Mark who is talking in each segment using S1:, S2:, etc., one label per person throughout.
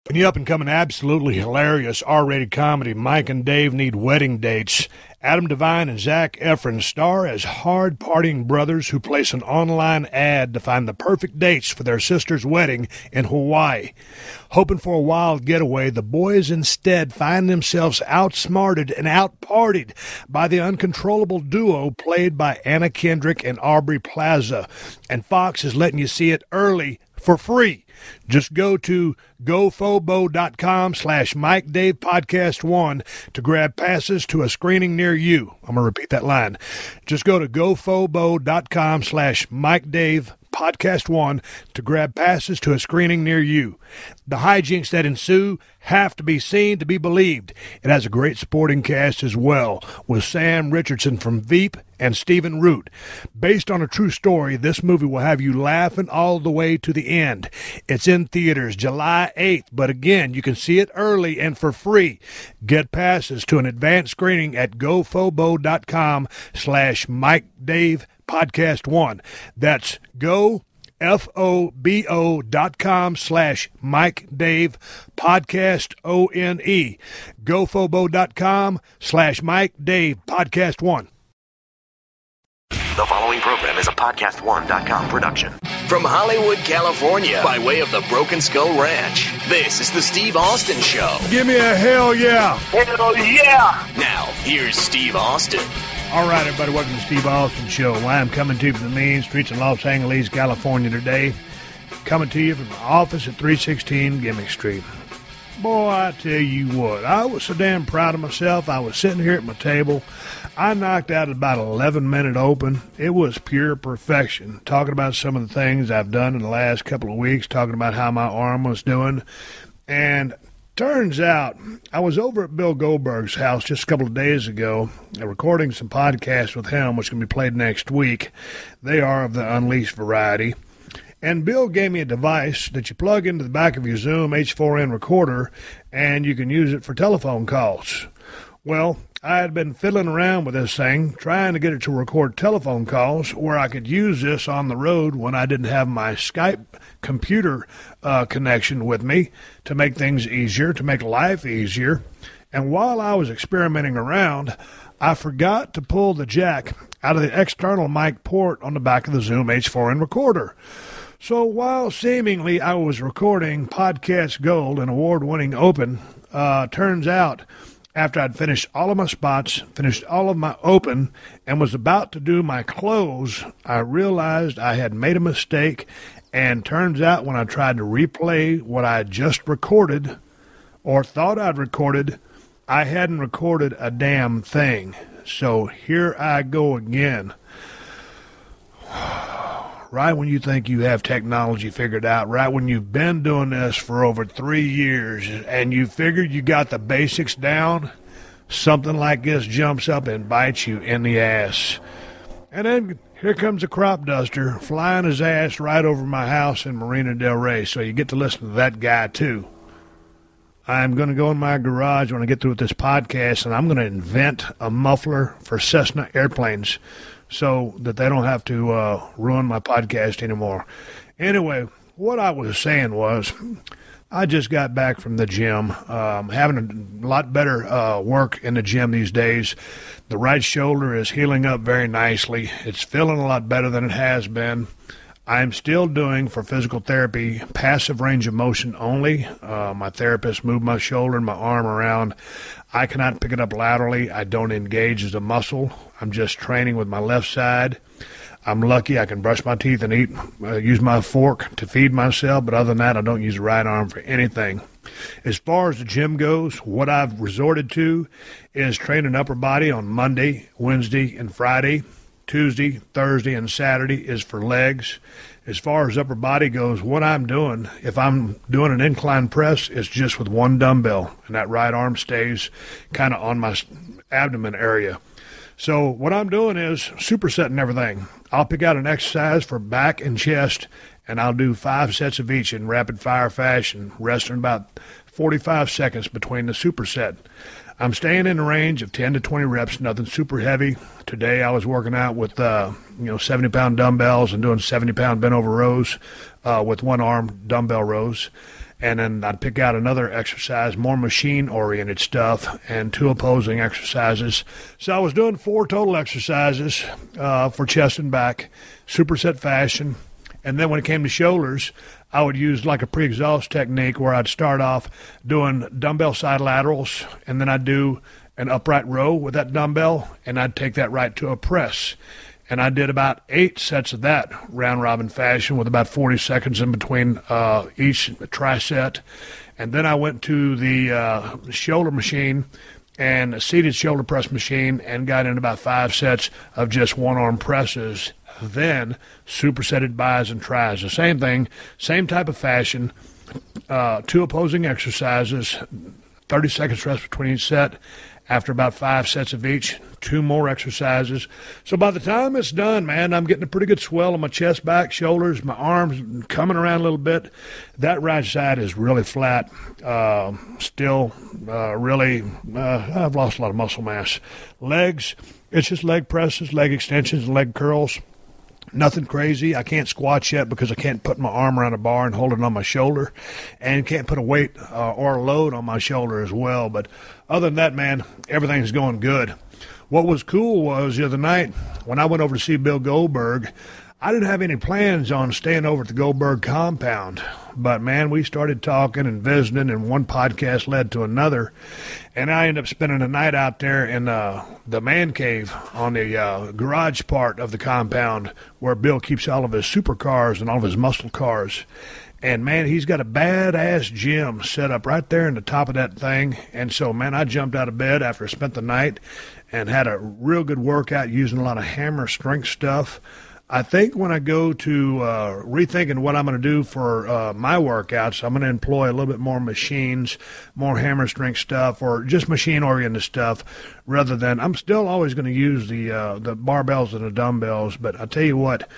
S1: In the up-and-coming, absolutely hilarious R-rated comedy, Mike and Dave Need Wedding Dates, Adam Devine and Zac Efron star as hard-partying brothers who place an online ad to find the perfect dates for their sister's wedding in Hawaii. Hoping for a wild getaway, the boys instead find themselves outsmarted and outpartied by the uncontrollable duo played by Anna Kendrick and Aubrey Plaza. And Fox is letting you see it early for free. Just go to gofobo.com/MikeDavePodcast1 to grab passes to a screening near you. I'm going to repeat that line. Just go to gofobo.com/MikeDavePodcast1 to grab passes to a screening near you. The hijinks that ensue have to be seen to be believed. It has a great supporting cast as well, with Sam Richardson from Veep and Stephen Root. Based on a true story, this movie will have you laughing all the way to the end. It's in theaters July 8th, but again, you can see it early and for free. Get passes to an advanced screening at gofobo.com/MikeDavePodcast1. That's gofobo.com/MikeDavePodcast1. gofobo.com/MikeDavePodcast1.
S2: The following program is a podcast1.com production. From Hollywood, California, by way of the Broken Skull Ranch, this is the Steve Austin Show.
S1: Give me a hell yeah.
S2: Hell yeah. Now, here's Steve Austin.
S1: All right, everybody, welcome to the Steve Austin Show. I'm coming to you from the mean streets of Los Angeles, California today. Coming to you from my office at 316 Gimmick Street. Boy, I tell you what, I was so damn proud of myself. I was sitting here at my table. I knocked out about 11-minute open. It was pure perfection. Talking about some of the things I've done in the last couple of weeks, talking about how my arm was doing. And turns out, I was over at Bill Goldberg's house just a couple of days ago, recording some podcasts with him, which can be played next week. They are of the Unleashed variety. And Bill gave me a device that you plug into the back of your Zoom H4n recorder, and you can use it for telephone calls. Well, I had been fiddling around with this thing, trying to get it to record telephone calls where I could use this on the road when I didn't have my Skype computer connection with me to make things easier, to make life easier. And while I was experimenting around, I forgot to pull the jack out of the external mic port on the back of the Zoom H4n recorder. So while seemingly I was recording Podcast Gold, an award-winning open, turns out after I'd finished all of my spots, finished all of my open, and was about to do my close, I realized I had made a mistake, and turns out when I tried to replay what I just recorded, or thought I'd recorded, I hadn't recorded a damn thing. So here I go again. Right when you think you have technology figured out, right when you've been doing this for over 3 years and you figured you got the basics down, something like this jumps up and bites you in the ass. And then here comes a crop duster flying his ass right over my house in Marina Del Rey, so you get to listen to that guy too. I'm going to go in my garage when I get through with this podcast, and I'm going to invent a muffler for Cessna airplanes so that they don't have to ruin my podcast anymore. Anyway, what I was saying was I just got back from the gym, having a lot better work in the gym these days. The right shoulder is healing up very nicely. It's feeling a lot better than it has been. I'm still doing, for physical therapy, passive range of motion only. My therapist moved my shoulder and my arm around. I cannot pick it up laterally. I don't engage as a muscle. I'm just training with my left side. I'm lucky I can brush my teeth and eat, use my fork to feed myself, but other than that, I don't use the right arm for anything. As far as the gym goes, what I've resorted to is training upper body on Monday, Wednesday, and Friday. Tuesday, Thursday, and Saturday is for legs. As far as upper body goes, what I'm doing, if I'm doing an incline press, it's just with one dumbbell, and that right arm stays kind of on my abdomen area. So what I'm doing is supersetting everything. I'll pick out an exercise for back and chest, and I'll do 5 sets of each in rapid-fire fashion, resting about 45 seconds between the superset. I'm staying in the range of 10 to 20 reps, nothing super heavy. Today I was working out with 70-pound dumbbells and doing 70-pound bent over rows with one arm dumbbell rows. And then I'd pick out another exercise, more machine-oriented stuff, and 2 opposing exercises. So I was doing 4 total exercises for chest and back, superset fashion. And then when it came to shoulders, I would use like a pre-exhaust technique where I'd start off doing dumbbell side laterals, and then I'd do an upright row with that dumbbell, and I'd take that right to a press. And I did about 8 sets of that round-robin fashion with about 40 seconds in between each triset. And then I went to the shoulder machine and a seated shoulder press machine and got in about 5 sets of just one-arm presses. Then supersetted bis and tris. The same thing, same type of fashion, 2 opposing exercises, 30 seconds rest between each set. After about 5 sets of each, 2 more exercises. So by the time it's done, man, I'm getting a pretty good swell on my chest, back, shoulders, my arms coming around a little bit. That right side is really flat. Still really, I've lost a lot of muscle mass. Legs, it's just leg presses, leg extensions, and leg curls. Nothing crazy. I can't squat yet because I can't put my arm around a bar and hold it on my shoulder, and can't put a weight or a load on my shoulder as well. But other than that, man, everything's going good. What was cool was the other night when I went over to see Bill Goldberg, I didn't have any plans on staying over at the Goldberg compound. But, man, we started talking and visiting, and one podcast led to another. And I ended up spending a night out there in the man cave on the garage part of the compound where Bill keeps all of his supercars and all of his muscle cars. And, man, he's got a badass gym set up right there in the top of that thing. And so, man, I jumped out of bed after I spent the night and had a real good workout using a lot of hammer strength stuff. I think when I go to rethinking what I'm going to do for my workouts, I'm going to employ a little bit more machines, more hammer strength stuff, or just machine-oriented stuff, rather than I'm still always going to use the barbells and the dumbbells. But I tell you what,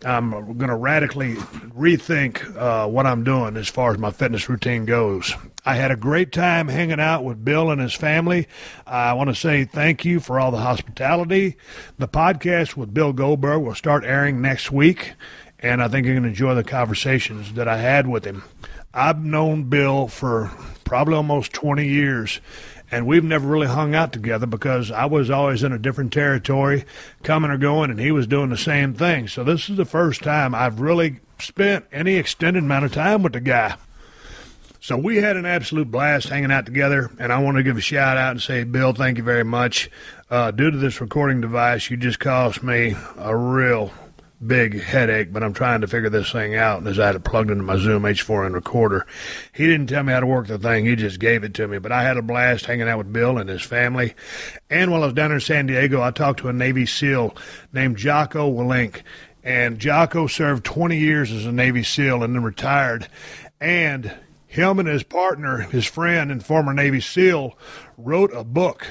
S1: I'm going to radically rethink what I'm doing as far as my fitness routine goes. I had a great time hanging out with Bill and his family. I want to say thank you for all the hospitality. The podcast with Bill Goldberg will start airing next week, and I think you're going to enjoy the conversations that I had with him. I've known Bill for probably almost 20 years, and we've never really hung out together because I was always in a different territory, coming or going, and he was doing the same thing. So this is the first time I've really spent any extended amount of time with the guy. So we had an absolute blast hanging out together, and I want to give a shout-out and say, Bill, thank you very much. Due to this recording device, you just caused me a real big headache, but I'm trying to figure this thing out as I had it plugged into my Zoom H4n recorder. He didn't tell me how to work the thing. He just gave it to me, but I had a blast hanging out with Bill and his family. And while I was down in San Diego, I talked to a Navy SEAL named Jocko Willink, and Jocko served 20 years as a Navy SEAL and then retired, and him and his partner, his friend and former Navy SEAL, wrote a book.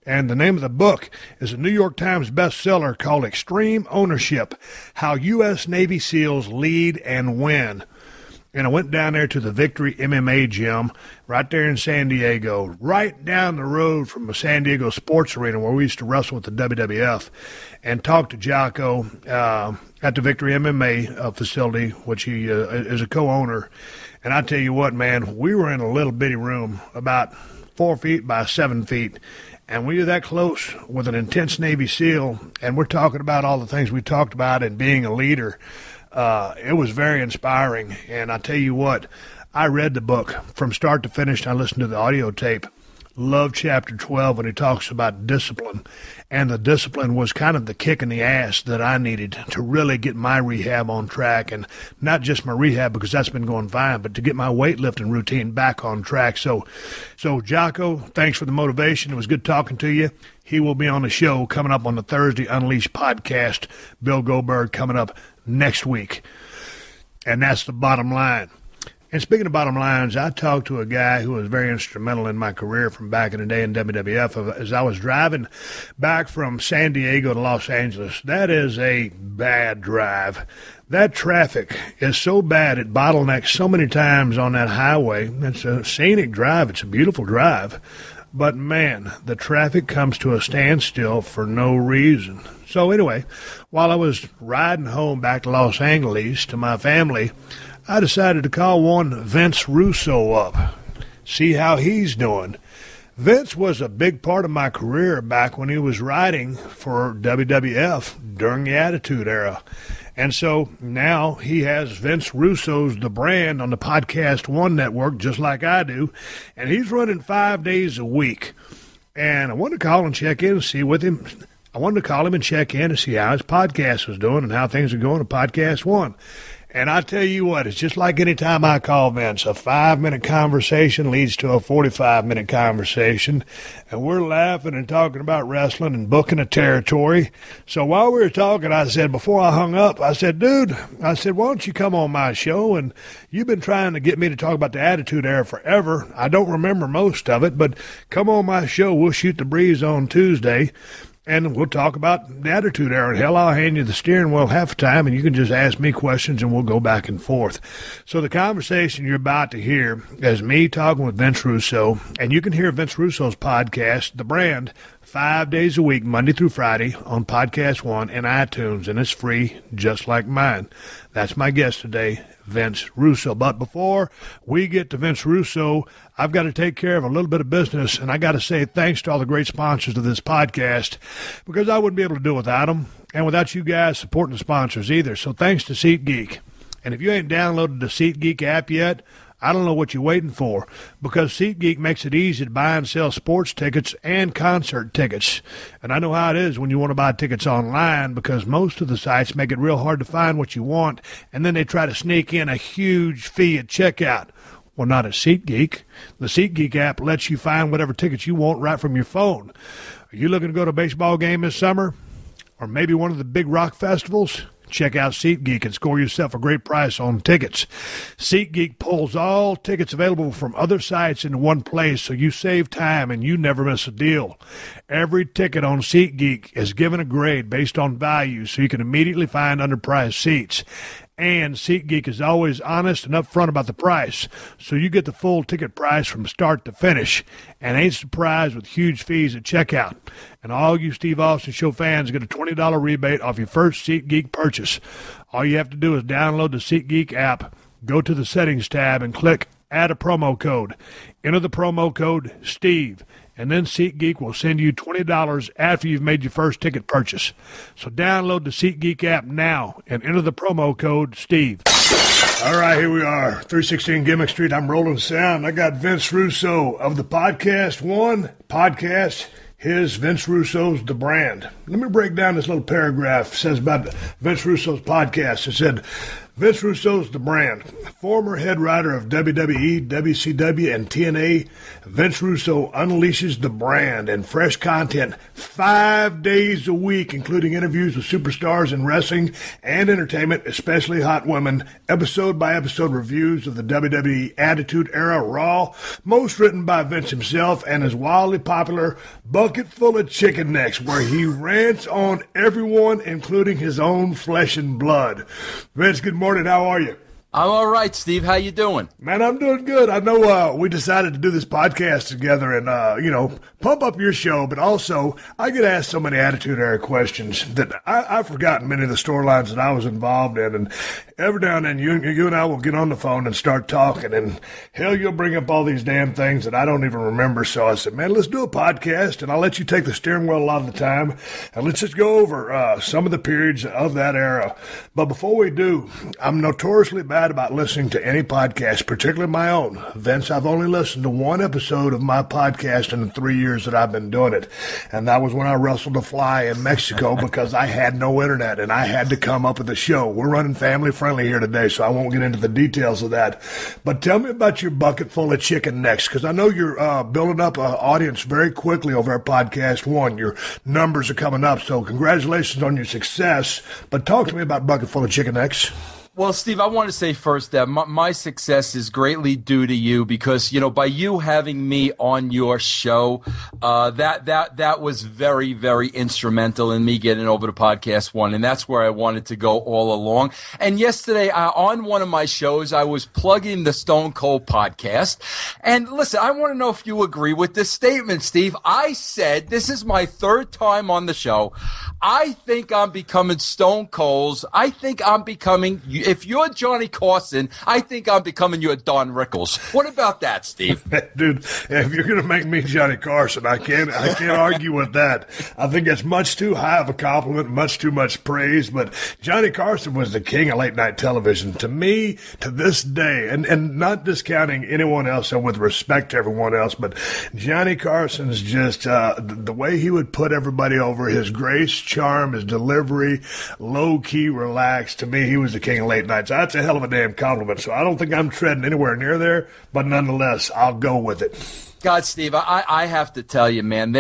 S1: And the name of the book is a New York Times bestseller called Extreme Ownership, How U.S. Navy SEALs Lead and Win. And I went down there to the Victory MMA gym right there in San Diego, right down the road from the San Diego Sports Arena where we used to wrestle with the WWF, and talked to Jocko at the Victory MMA facility, which he is a co-owner. And I tell you what, man, we were in a little bitty room about 4 feet by 7 feet, and we were that close with an intense Navy SEAL, and we're talking about all the things we talked about and being a leader. It was very inspiring, and I tell you what, I read the book from start to finish. I listened to the audio tape. Love chapter 12 when he talks about discipline, and the discipline was kind of the kick in the ass that I needed to really get my rehab on track, and not just my rehab because that's been going fine, but to get my weightlifting routine back on track. So Jocko, thanks for the motivation. It was good talking to you. He will be on the show coming up on the Thursday Unleashed podcast. Bill Goldberg coming up next week, and that's the bottom line. And speaking of bottom lines, I talked to a guy who was very instrumental in my career from back in the day in WWF as I was driving back from San Diego to Los Angeles. That is a bad drive. That traffic is so bad, it bottlenecks so many times on that highway. It's a scenic drive. It's a beautiful drive. But, man, the traffic comes to a standstill for no reason. So, anyway, while I was riding home back to Los Angeles to my family, I decided to call one Vince Russo up, see how he's doing. Vince was a big part of my career back when he was writing for WWF during the Attitude Era. And so now he has Vince Russo's The Brand on the Podcast One network, just like I do, and he's running 5 days a week. And I wanted to call and check in and see with him. I wanted to call him and check in and see how his podcast was doing and how things are going at Podcast One. And I tell you what, it's just like any time I call Vince, a 5-minute conversation leads to a 45-minute conversation, and we're laughing and talking about wrestling and booking a territory. So while we were talking, I said, before I hung up, I said, dude, why don't you come on my show? And you've been trying to get me to talk about the Attitude Era forever. I don't remember most of it, but come on my show. We'll shoot the breeze on Tuesday. And we'll talk about the Attitude Era. Hell, I'll hand you the steering wheel half the time, and you can just ask me questions, and we'll go back and forth. So the conversation you're about to hear is me talking with Vince Russo, and you can hear Vince Russo's podcast, The Brand, 5 days a week, Monday through Friday, on Podcast One and iTunes, and it's free, just like mine. That's my guest today, Vince Russo. But before we get to Vince Russo, I've got to take care of a little bit of business, and I got to say thanks to all the great sponsors of this podcast, because I wouldn't be able to do it without them, and without you guys supporting the sponsors either. So thanks to SeatGeek. And if you ain't downloaded the SeatGeek app yet, I don't know what you're waiting for, because SeatGeek makes it easy to buy and sell sports tickets and concert tickets. And I know how it is when you want to buy tickets online, because most of the sites make it real hard to find what you want, and then they try to sneak in a huge fee at checkout. Well, not at SeatGeek. The SeatGeek app lets you find whatever tickets you want right from your phone. Are you looking to go to a baseball game this summer? Or maybe one of the big rock festivals? Check out SeatGeek and score yourself a great price on tickets. SeatGeek pulls all tickets available from other sites into one place, so you save time and you never miss a deal. Every ticket on SeatGeek is given a grade based on value, so you can immediately find underpriced seats. And SeatGeek is always honest and upfront about the price, so you get the full ticket price from start to finish, and ain't surprised with huge fees at checkout. And all you Steve Austin Show fans get a $20 rebate off your first SeatGeek purchase. All you have to do is download the SeatGeek app, go to the Settings tab, and click Add a Promo Code. Enter the promo code STEVE, and then SeatGeek will send you $20 after you've made your first ticket purchase. So download the SeatGeek app now and enter the promo code STEVE. All right, here we are, 316 Gimmick Street. I'm rolling sound. I got Vince Russo of the Podcast One podcast. His Vince Russo's The Brand. Let me break down this little paragraph. It says about Vince Russo's podcast. It said, Vince Russo's The Brand. Former head writer of WWE, WCW, and TNA, Vince Russo unleashes the brand and fresh content 5 days a week, including interviews with superstars in wrestling and entertainment, especially hot women, episode-by-episode reviews of the WWE Attitude Era Raw, most written by Vince himself, and his wildly popular Bucket Full of Chicken Necks, where he rants on everyone, including his own flesh and blood. Vince, good morning. How are you?
S3: I'm all right, Steve. How you doing?
S1: Man, I'm doing good. I know we decided to do this podcast together and, pump up your show, but also I get asked so many Attitude Era questions that I've forgotten many of the storylines that I was involved in. And every now and then you and I will get on the phone and start talking, and hell, you'll bring up all these damn things that I don't even remember. So I said, man, let's do a podcast, and I'll let you take the steering wheel a lot of the time, and let's just go over some of the periods of that era. But before we do, I'm notoriously bad about listening to any podcast, particularly my own. Vince, I've only listened to one episode of my podcast in the 3 years that I've been doing it, and that was when I wrestled a fly in Mexico because I had no internet and I had to come up with a show. We're running family friendly here today, so I won't get into the details of that. But tell me about your Bucket Full of Chicken Necks, because I know you're building up an audience very quickly over at Podcast One. Your numbers are coming up, so congratulations on your success. But talk to me about Bucket Full of Chicken Necks.
S3: Well, Steve, I want to say first that my success is greatly due to you because, by you having me on your show, that was very, very instrumental in me getting over to Podcast One, and that's where I wanted to go all along. And yesterday, on one of my shows, I was plugging the Stone Cold podcast. And listen, I want to know if you agree with this statement, Steve. I said, this is my third time on the show, I think I'm becoming Stone Cold's. I think I'm becoming if you're Johnny Carson, I think I'm becoming your Don Rickles. What about that, Steve?
S1: Dude, if you're going to make me Johnny Carson, I can't argue with that. I think that's much too high of a compliment, much too much praise. But Johnny Carson was the king of late night television to me, to this day, and not discounting anyone else, and with respect to everyone else, but Johnny Carson's just the way he would put everybody over, his grace, charm, his delivery, low key, relaxed. To me, he was the king of late nights. That's a hell of a damn compliment. So I don't think I'm treading anywhere near there, but nonetheless, I'll go with it.
S3: God, Steve, I have to tell you, man,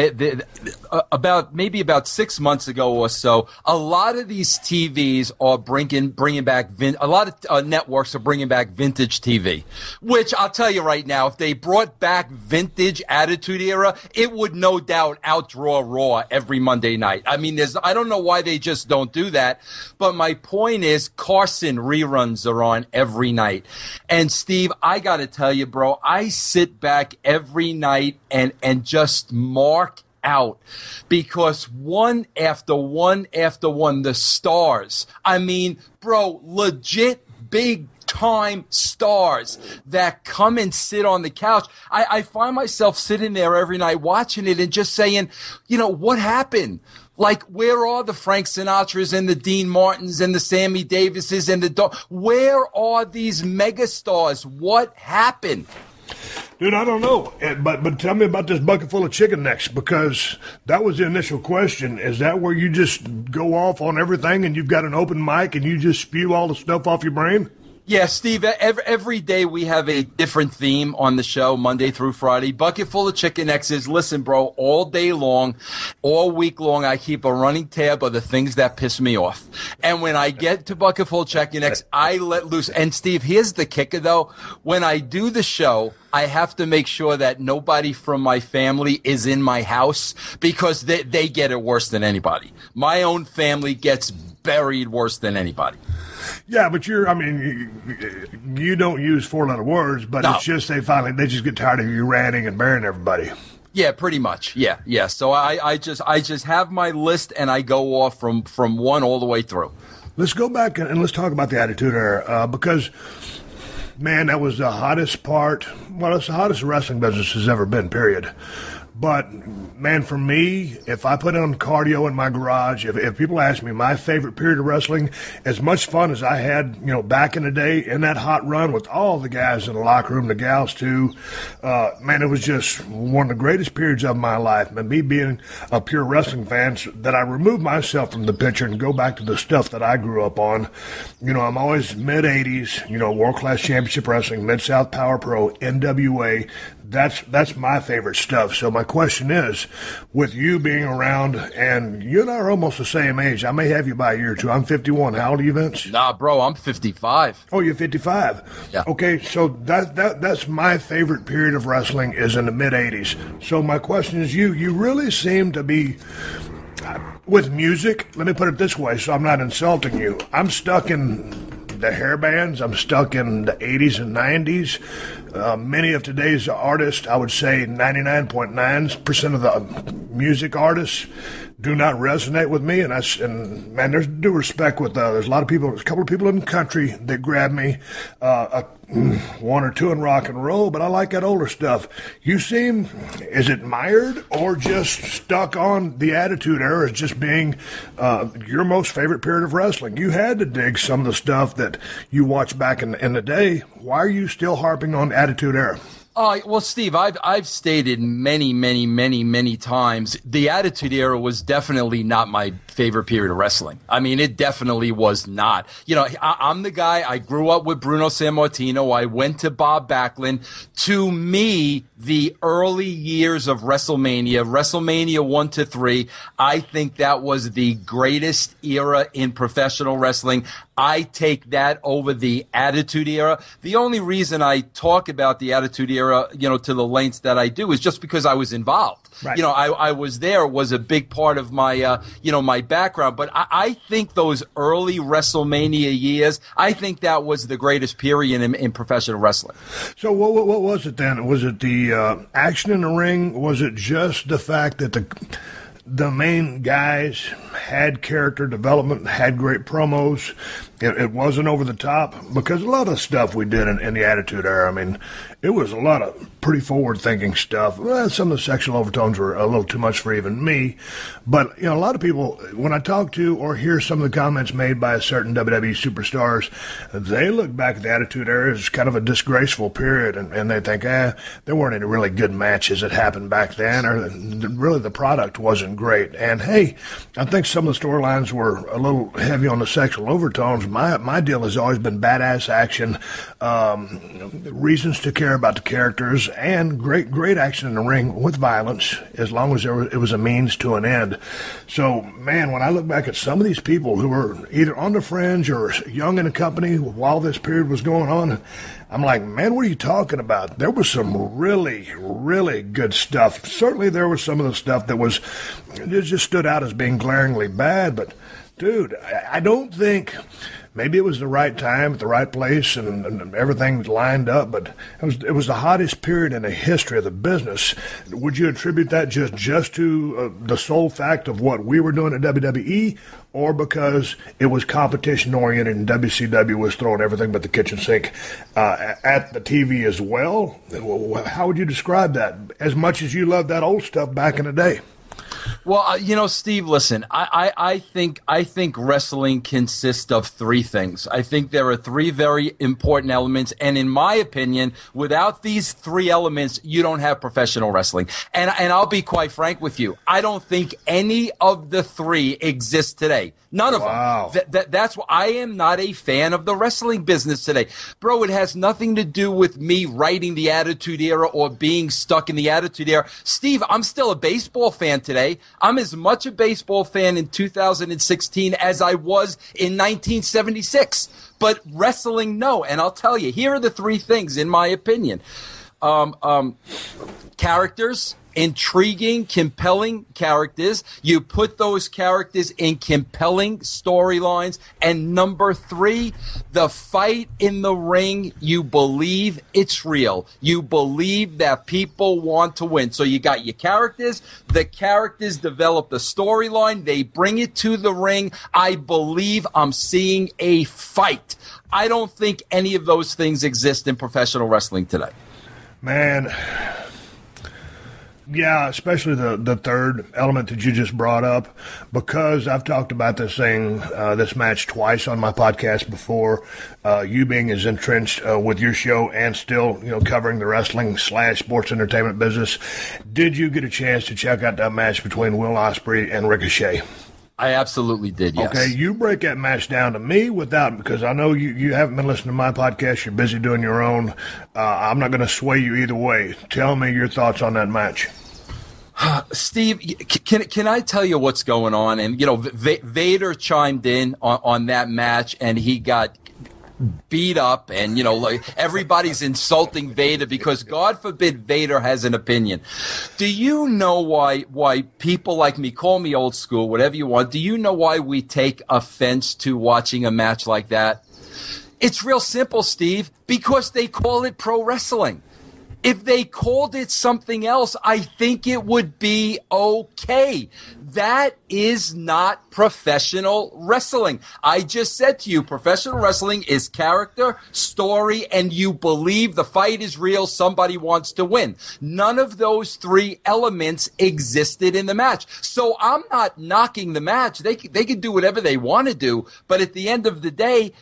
S3: about 6 months ago or so, a lot of these TVs are bringing back, a lot of networks are bringing back vintage TV, which I'll tell you right now, if they brought back vintage Attitude Era, it would no doubt outdraw Raw every Monday night. I mean, I don't know why they just don't do that, but my point is Carson reruns are on every night. And Steve, I got to tell you, bro, I sit back every night and just mark out, because one after one after one, the stars, I mean, bro, legit big time stars that come and sit on the couch. I find myself sitting there every night watching it and just saying, you know, what happened? Like, where are the Frank Sinatras and the Dean Martins and the Sammy Davises and where are these megastars? What happened?
S1: Dude, I don't know, but tell me about this bucket full of chicken necks, because that was the initial question. Is that where you just go off on everything and you've got an open mic and you just spew all the stuff off your brain?
S3: Yeah, Steve, every day we have a different theme on the show, Monday through Friday. Bucket full of chicken X's. Listen, bro, all day long, all week long, I keep a running tab of the things that piss me off. And when I get to Bucket full of chicken X, I let loose. And, Steve, here's the kicker, though. When I do the show, I have to make sure that nobody from my family is in my house, because they get it worse than anybody. My own family gets buried worse than anybody.
S1: Yeah, but you don't use four-letter words, but no. It's just they just get tired of you ranting and burying everybody.
S3: Yeah, pretty much. Yeah. So I just have my list and I go off from one all the way through.
S1: Let's go back and let's talk about the Attitude Era, because, man, that was the hottest part. Well, it's the hottest wrestling business has ever been, period. But, man, for me, if I put on cardio in my garage, if people ask me my favorite period of wrestling, as much fun as I had, you know, back in the day in that hot run with all the guys in the locker room, the gals too, man, it was just one of the greatest periods of my life. And me being a pure wrestling fan, so that I remove myself from the picture and go back to the stuff that I grew up on. You know, I'm always mid-'80s, you know, World Class Championship Wrestling, Mid-South Power Pro, NWA. That's my favorite stuff. So my question is, with you being around, and you and I are almost the same age. I may have you by a year or two. I'm 51. How old are you, Vince?
S3: Nah, bro, I'm 55.
S1: Oh, you're 55.
S3: Yeah.
S1: Okay, so that's my favorite period of wrestling is in the mid-'80s. So my question is, you really seem to be with music. Let me put it this way, so I'm not insulting you. I'm stuck in the hair bands. I'm stuck in the 80s and 90s. Many of today's artists, I would say 99.9% of the music artists do not resonate with me. And man, there's due respect with there's a couple of people in the country that grab me, one or two in rock and roll, but I like that older stuff. You seem, is it mired or just stuck on the Attitude Era as just being your most favorite period of wrestling? You had to dig some of the stuff that you watched back in the day. Why are you still harping on Attitude Era?
S3: Well, Steve, I've stated many times the Attitude Era was definitely not my favorite period of wrestling. I mean, it definitely was not. You know, I'm the guy, I grew up with Bruno Sammartino. I went to Bob Backlund. To me, the early years of WrestleMania 1 to 3, I think that was the greatest era in professional wrestling. I take that over the Attitude Era. The only reason I talk about the Attitude Era, you know, to the lengths that I do is just because I was involved. Right. You know, I was there, was a big part of my, my background. But I think those early WrestleMania years, I think that was the greatest period in professional wrestling.
S1: So what was it then? Was it the action in the ring? Was it just the fact that the main guys had character development, had great promos, It wasn't over the top because a lot of stuff we did in the Attitude Era, I mean, it was a lot of pretty forward-thinking stuff. Well, some of the sexual overtones were a little too much for even me. But, a lot of people, when I talk to or hear some of the comments made by certain WWE superstars, they look back at the Attitude Era as kind of a disgraceful period, and they think, there weren't any really good matches that happened back then, or really the product wasn't great. And, hey, I think some of the storylines were a little heavy on the sexual overtones. My deal has always been badass action, reasons to care about the characters, and great action in the ring with violence, as long as it was a means to an end. So, man, when I look back at some of these people who were either on the fringe or young in the company while this period was going on, I'm like, man, what are you talking about? There was some really, really good stuff. Certainly there was some of the stuff it just stood out as being glaringly bad, but dude, I don't think maybe it was the right time at the right place and everything lined up, but it was the hottest period in the history of the business. Would you attribute that just to the sole fact of what we were doing at WWE, or because it was competition oriented and WCW was throwing everything but the kitchen sink at the TV as well? How would you describe that, as much as you loved that old stuff back in the day?
S3: Well, Steve, listen, I think wrestling consists of three things. I think there are three very important elements, and in my opinion, without these three elements, you don't have professional wrestling. And I'll be quite frank with you. I don't think any of the three exist today. None of them. That's why I am not a fan of the wrestling business today. Bro, it has nothing to do with me writing the Attitude Era or being stuck in the Attitude Era. Steve, I'm still a baseball fan today. I'm as much a baseball fan in 2016 as I was in 1976. But wrestling, no. And I'll tell you, here are the three things, in my opinion. Characters. Intriguing, compelling characters. You put those characters in compelling storylines. And number three, the fight in the ring, you believe it's real. You believe that people want to win. So you got your characters. The characters develop the storyline. They bring it to the ring. I believe I'm seeing a fight. I don't think any of those things exist in professional wrestling today.
S1: Man, yeah, especially the third element that you just brought up, because I've talked about this match twice on my podcast before, you being as entrenched with your show and still, covering the wrestling / sports entertainment business. Did you get a chance to check out that match between Will Ospreay and Ricochet?
S3: I absolutely did, yes.
S1: Okay, you break that match down to me because I know you haven't been listening to my podcast. You're busy doing your own. I'm not going to sway you either way. Tell me your thoughts on that match.
S3: Steve, can I tell you what's going on? And, Vader chimed in on that match, and he got beat up, and everybody's insulting Vader because God forbid Vader has an opinion. Do you know why people like me, call me old school, whatever you want, do you know why we take offense to watching a match like that? It's real simple, Steve, because they call it pro wrestling. If they called it something else, I think it would be okay. That is not professional wrestling. I just said to you, professional wrestling is character, story, and you believe the fight is real, somebody wants to win. None of those three elements existed in the match. So I'm not knocking the match. They can do whatever they want to do, but at the end of the day,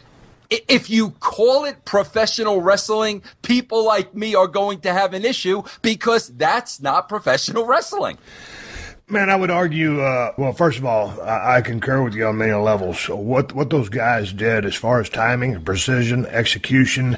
S3: if you call it professional wrestling, people like me are going to have an issue because that's not professional wrestling.
S1: Man, I would argue, well, first of all, I concur with you on many levels. What those guys did as far as timing, precision, execution,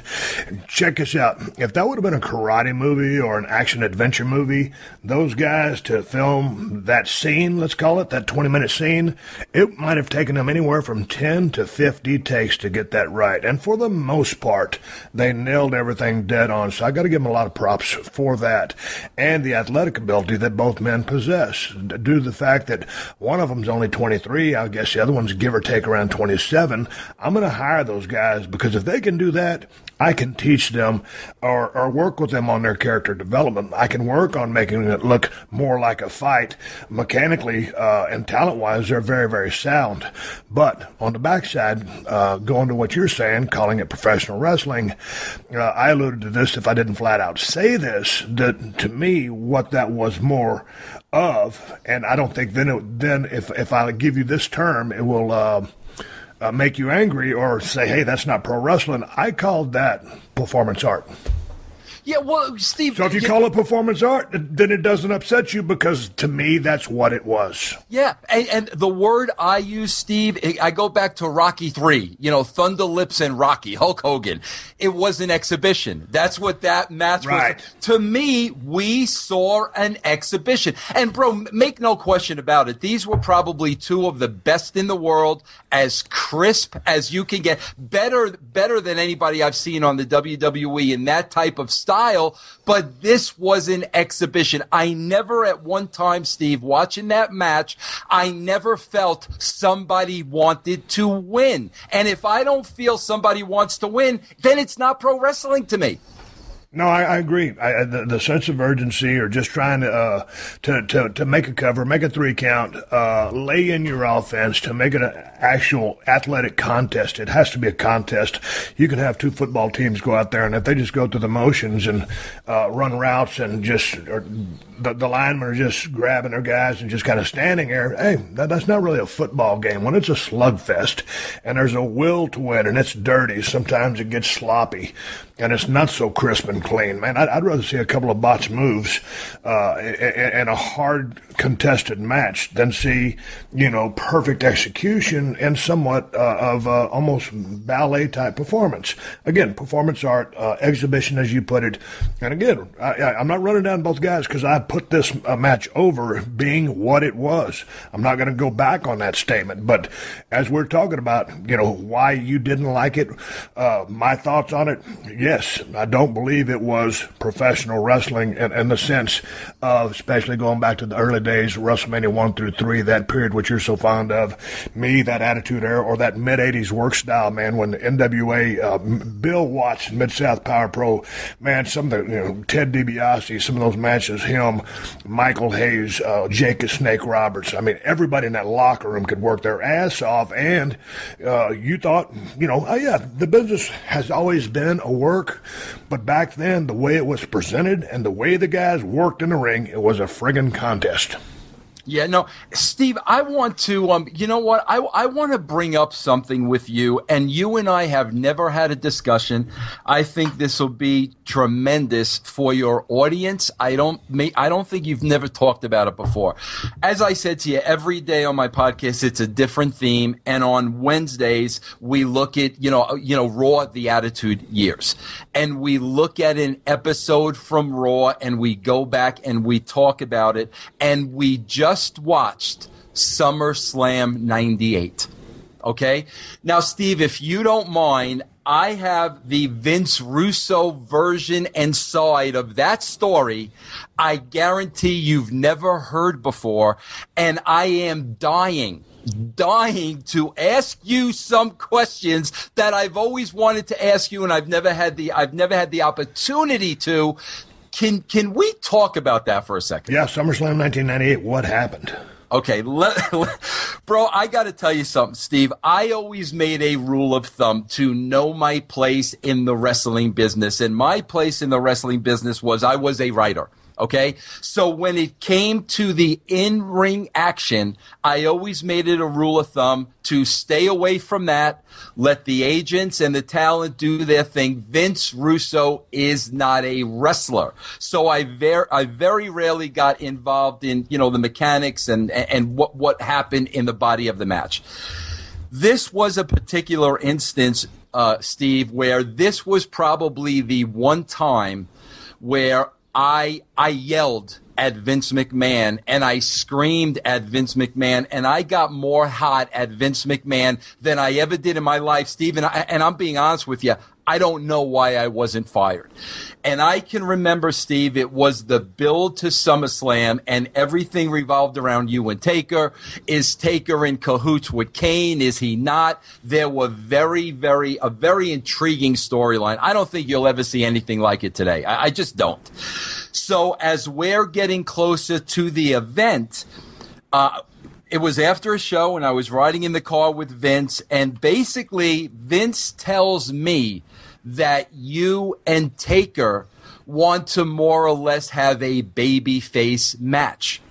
S1: check this out. If that would have been a karate movie or an action-adventure movie, those guys to film that scene, let's call it, that 20-minute scene, it might have taken them anywhere from 10 to 50 takes to get that right. And for the most part, they nailed everything dead on. So I got to give them a lot of props for that. And the athletic ability that both men possess, due to the fact that one of them's only 23, I guess the other one's give or take around 27. I'm going to hire those guys because if they can do that, I can teach them or work with them on their character development. I can work on making it look more like a fight. Mechanically and talent-wise, they're very, very sound. But on the backside, going to what you're saying, calling it professional wrestling, I alluded to this if I didn't flat out say this, that to me, what that was more of, and I don't think then if I give you this term, it will make you angry or say, hey, that's not pro wrestling. I called that performance art.
S3: Yeah, well, Steve...
S1: So if you call it performance art, then it doesn't upset you, because to me, that's what it was.
S3: Yeah, and the word I use, Steve, I go back to Rocky III, Thunder Lips and Rocky, Hulk Hogan. It was an exhibition. That's what that match was. To me, we saw an exhibition. And, bro, make no question about it. These were probably two of the best in the world, as crisp as you can get. Better than anybody I've seen on the WWE in that type of style. But this was an exhibition. I never at one time, Steve, watching that match, I never felt somebody wanted to win. And if I don't feel somebody wants to win, then it's not pro wrestling to me.
S1: No, I agree. The sense of urgency, or just trying to make a cover, make a 3 count, lay in your offense to make it an actual athletic contest. It has to be a contest. You can have 2 football teams go out there, and if they just go through the motions and run routes and the linemen are just grabbing their guys and just kind of standing there, hey, that's not really a football game. When it's a slugfest and there's a will to win and it's dirty, sometimes it gets sloppy and it's not so crisp and clean. Man, I'd rather see a couple of botched moves in a hard contested match than see, perfect execution and somewhat of almost ballet-type performance. Again, performance art, exhibition, as you put it. And again, I'm not running down both guys because I put this match over being what it was. I'm not going to go back on that statement. But as we're talking about, why you didn't like it, my thoughts on it, yes, I don't believe it was professional wrestling in the sense of, especially going back to the early days, WrestleMania 1 through 3, that period which you're so fond of. Me, that Attitude Era, or that mid-'80s work style, man, when the NWA, Bill Watts, Mid-South Power Pro, man, some of the, Ted DiBiase, some of those matches, him, Michael Hayes, Jake the Snake Roberts. I mean, everybody in that locker room could work their ass off, and you thought, oh yeah, the business has always been a work, but back then, the way it was presented and the way the guys worked in the ring, it was a friggin' contest.
S3: Yeah, no, Steve, I want to, you know what? I want to bring up something with you, and you and I have never had a discussion. I think this will be tremendous for your audience. I don't think you've never talked about it before. As I said to you, every day on my podcast, it's a different theme, and on Wednesdays, we look at, Raw, the Attitude Years, and we look at an episode from Raw, and we go back and we talk about it, and we just watched SummerSlam 98. Okay? Now, Steve, if you don't mind, I have the Vince Russo version and side of that story I guarantee you've never heard before, and I am dying to ask you some questions that I've always wanted to ask you, and I've never had the opportunity to. Can we talk about that for a second?
S1: Yeah, SummerSlam 1998. What happened?
S3: Okay, bro, I got to tell you something, Steve. I always made a rule of thumb to know my place in the wrestling business, and my place in the wrestling business was I was a writer. Okay, so when it came to the in-ring action, I always made it a rule of thumb to stay away from that, let the agents and the talent do their thing. Vince Russo is not a wrestler. So I very rarely got involved in, the mechanics and what happened in the body of the match. This was a particular instance, Steve, where this was probably the one time where I yelled at Vince McMahon and I screamed at Vince McMahon and I got more hot at Vince McMahon than I ever did in my life, Steve. And I'm being honest with you. I don't know why I wasn't fired. And I can remember, Steve, it was the build to SummerSlam, and everything revolved around you and Taker. Is Taker in cahoots with Kane? Is he not? There were a very intriguing storyline. I don't think you'll ever see anything like it today. I just don't. So as we're getting closer to the event, it was after a show, and I was riding in the car with Vince, and basically Vince tells me that you and Taker want to more or less have a babyface match.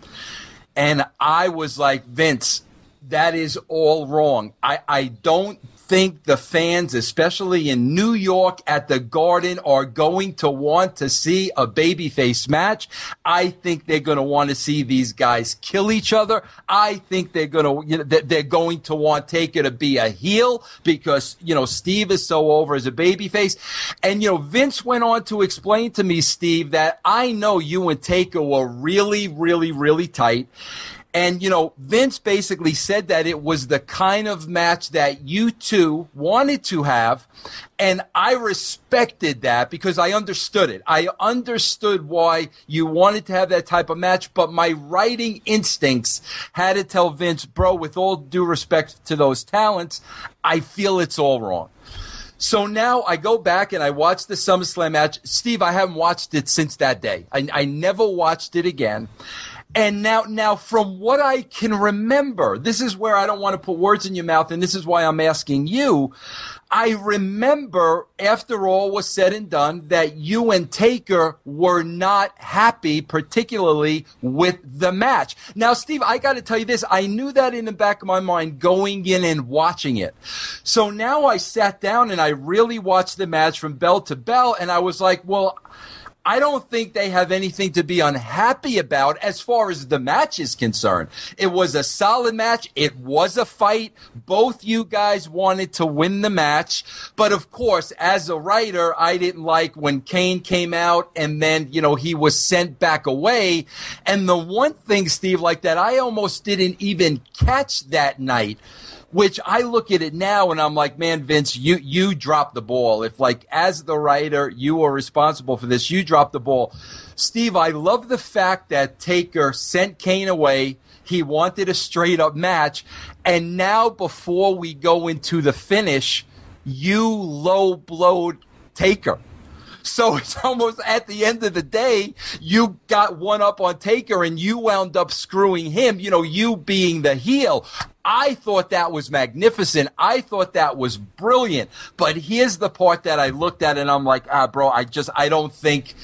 S3: And I was like, Vince, that is all wrong. I don't think the fans, especially in New York at the Garden, are going to want to see a babyface match. I think they're going to want to see these guys kill each other. I think they're going to want Taker to be a heel because, Steve is so over as a babyface. And, Vince went on to explain to me, Steve, that I know you and Taker were really, really, really tight. And, Vince basically said that it was the kind of match that you two wanted to have. And I respected that because I understood it. I understood why you wanted to have that type of match. But my writing instincts had to tell Vince, bro, with all due respect to those talents, I feel it's all wrong. So now I go back and I watch the SummerSlam match. Steve, I haven't watched it since that day. I never watched it again. And now from what I can remember, this is where I don't want to put words in your mouth, and this is why I'm asking you. I remember, after all was said and done, that you and Taker were not happy, particularly with the match. Now, Steve, I got to tell you this. I knew that in the back of my mind going in and watching it. So now I sat down and I really watched the match from bell to bell, and I was like, well, I don't think they have anything to be unhappy about as far as the match is concerned. It was a solid match. It was a fight. Both you guys wanted to win the match. But of course, as a writer, I didn't like when Kane came out and then, he was sent back away. And the one thing, Steve, like that, I almost didn't even catch that night, which I look at it now and I'm like, man, Vince, you dropped the ball. If, as the writer, you are responsible for this, you dropped the ball. Steve, I love the fact that Taker sent Kane away. He wanted a straight-up match. And now, before we go into the finish, you low-blowed Taker. So it's almost at the end of the day, you got one up on Taker and you wound up screwing him, you being the heel. I thought that was magnificent. I thought that was brilliant. But here's the part that I looked at and I'm like, bro, I don't think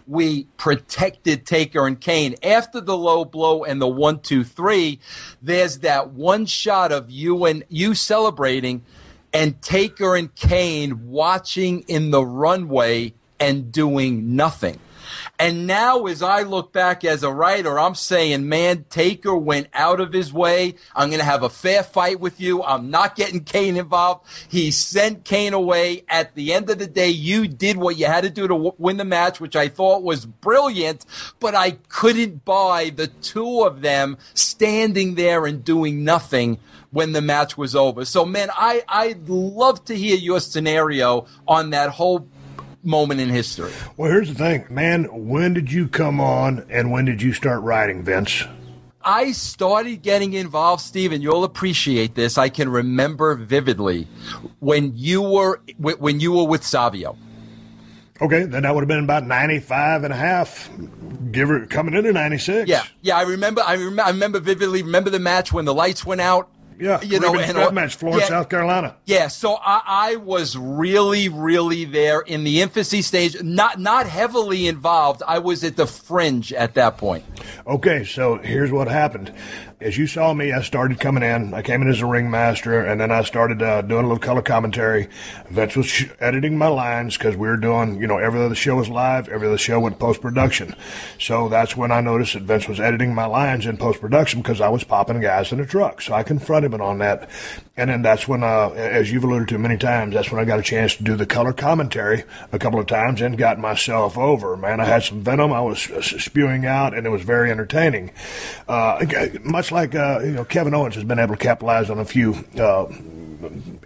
S3: we protected Taker and Kane. After the low blow and the 1, 2, 3, there's that one shot of you celebrating and Taker and Kane watching in the runway and doing nothing. And now as I look back as a writer, I'm saying, man, Taker went out of his way. I'm going to have a fair fight with you. I'm not getting Kane involved. He sent Kane away. At the end of the day, you did what you had to do to win the match, which I thought was brilliant, but I couldn't buy the two of them standing there and doing nothing when the match was over. So, man, I'd love to hear your scenario on that whole moment in history.
S1: Well, here's the thing, man. When did you come on and when did you start writing, Vince?
S3: I started getting involved, Steve, and you'll appreciate this. I can remember vividly when you were with Savio.
S1: Okay, then that would have been about 95 and a half, coming into 96.
S3: Yeah, I remember vividly. Remember the match when the lights went out?
S1: Yeah, and match, Florence, South Carolina.
S3: Yeah, so I was really, really there in the infancy stage, not heavily involved. I was at the fringe at that point.
S1: Okay, so here's what happened. As you saw me, I started coming in. I came in as a ringmaster, and then I started doing a little color commentary. Vince was editing my lines because we were doing, every other show was live, every other show went post-production. So that's when I noticed that Vince was editing my lines in post-production because I was popping guys in the truck. So I confronted him on that. And then that's when, as you've alluded to many times, that's when I got a chance to do the color commentary a couple of times and got myself over. Man, I had some venom I was spewing out, and it was very entertaining. Much like Kevin Owens has been able to capitalize on a few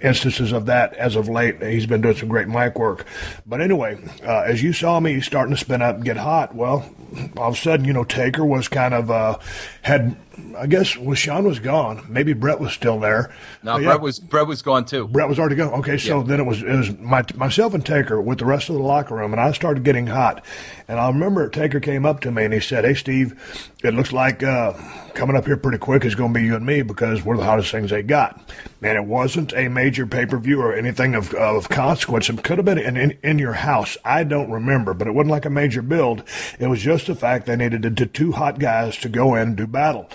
S1: instances of that as of late. He's been doing some great mic work. But anyway, as you saw me starting to spin up and get hot, well, all of a sudden, Taker was kind of I guess Sean was gone. Maybe Brett was still there.
S3: No, Brett was gone too.
S1: Brett was already gone. Okay, so then it was myself and Taker with the rest of the locker room, and I started getting hot. And I remember Taker came up to me and he said, "Hey, Steve, it looks like coming up here pretty quick is going to be you and me because we're the hottest things they got." And it wasn't a major pay-per-view or anything of consequence. It could have been in your house. I don't remember, but it wasn't like a major build. It was just the fact they needed the two hot guys to go in and do battle.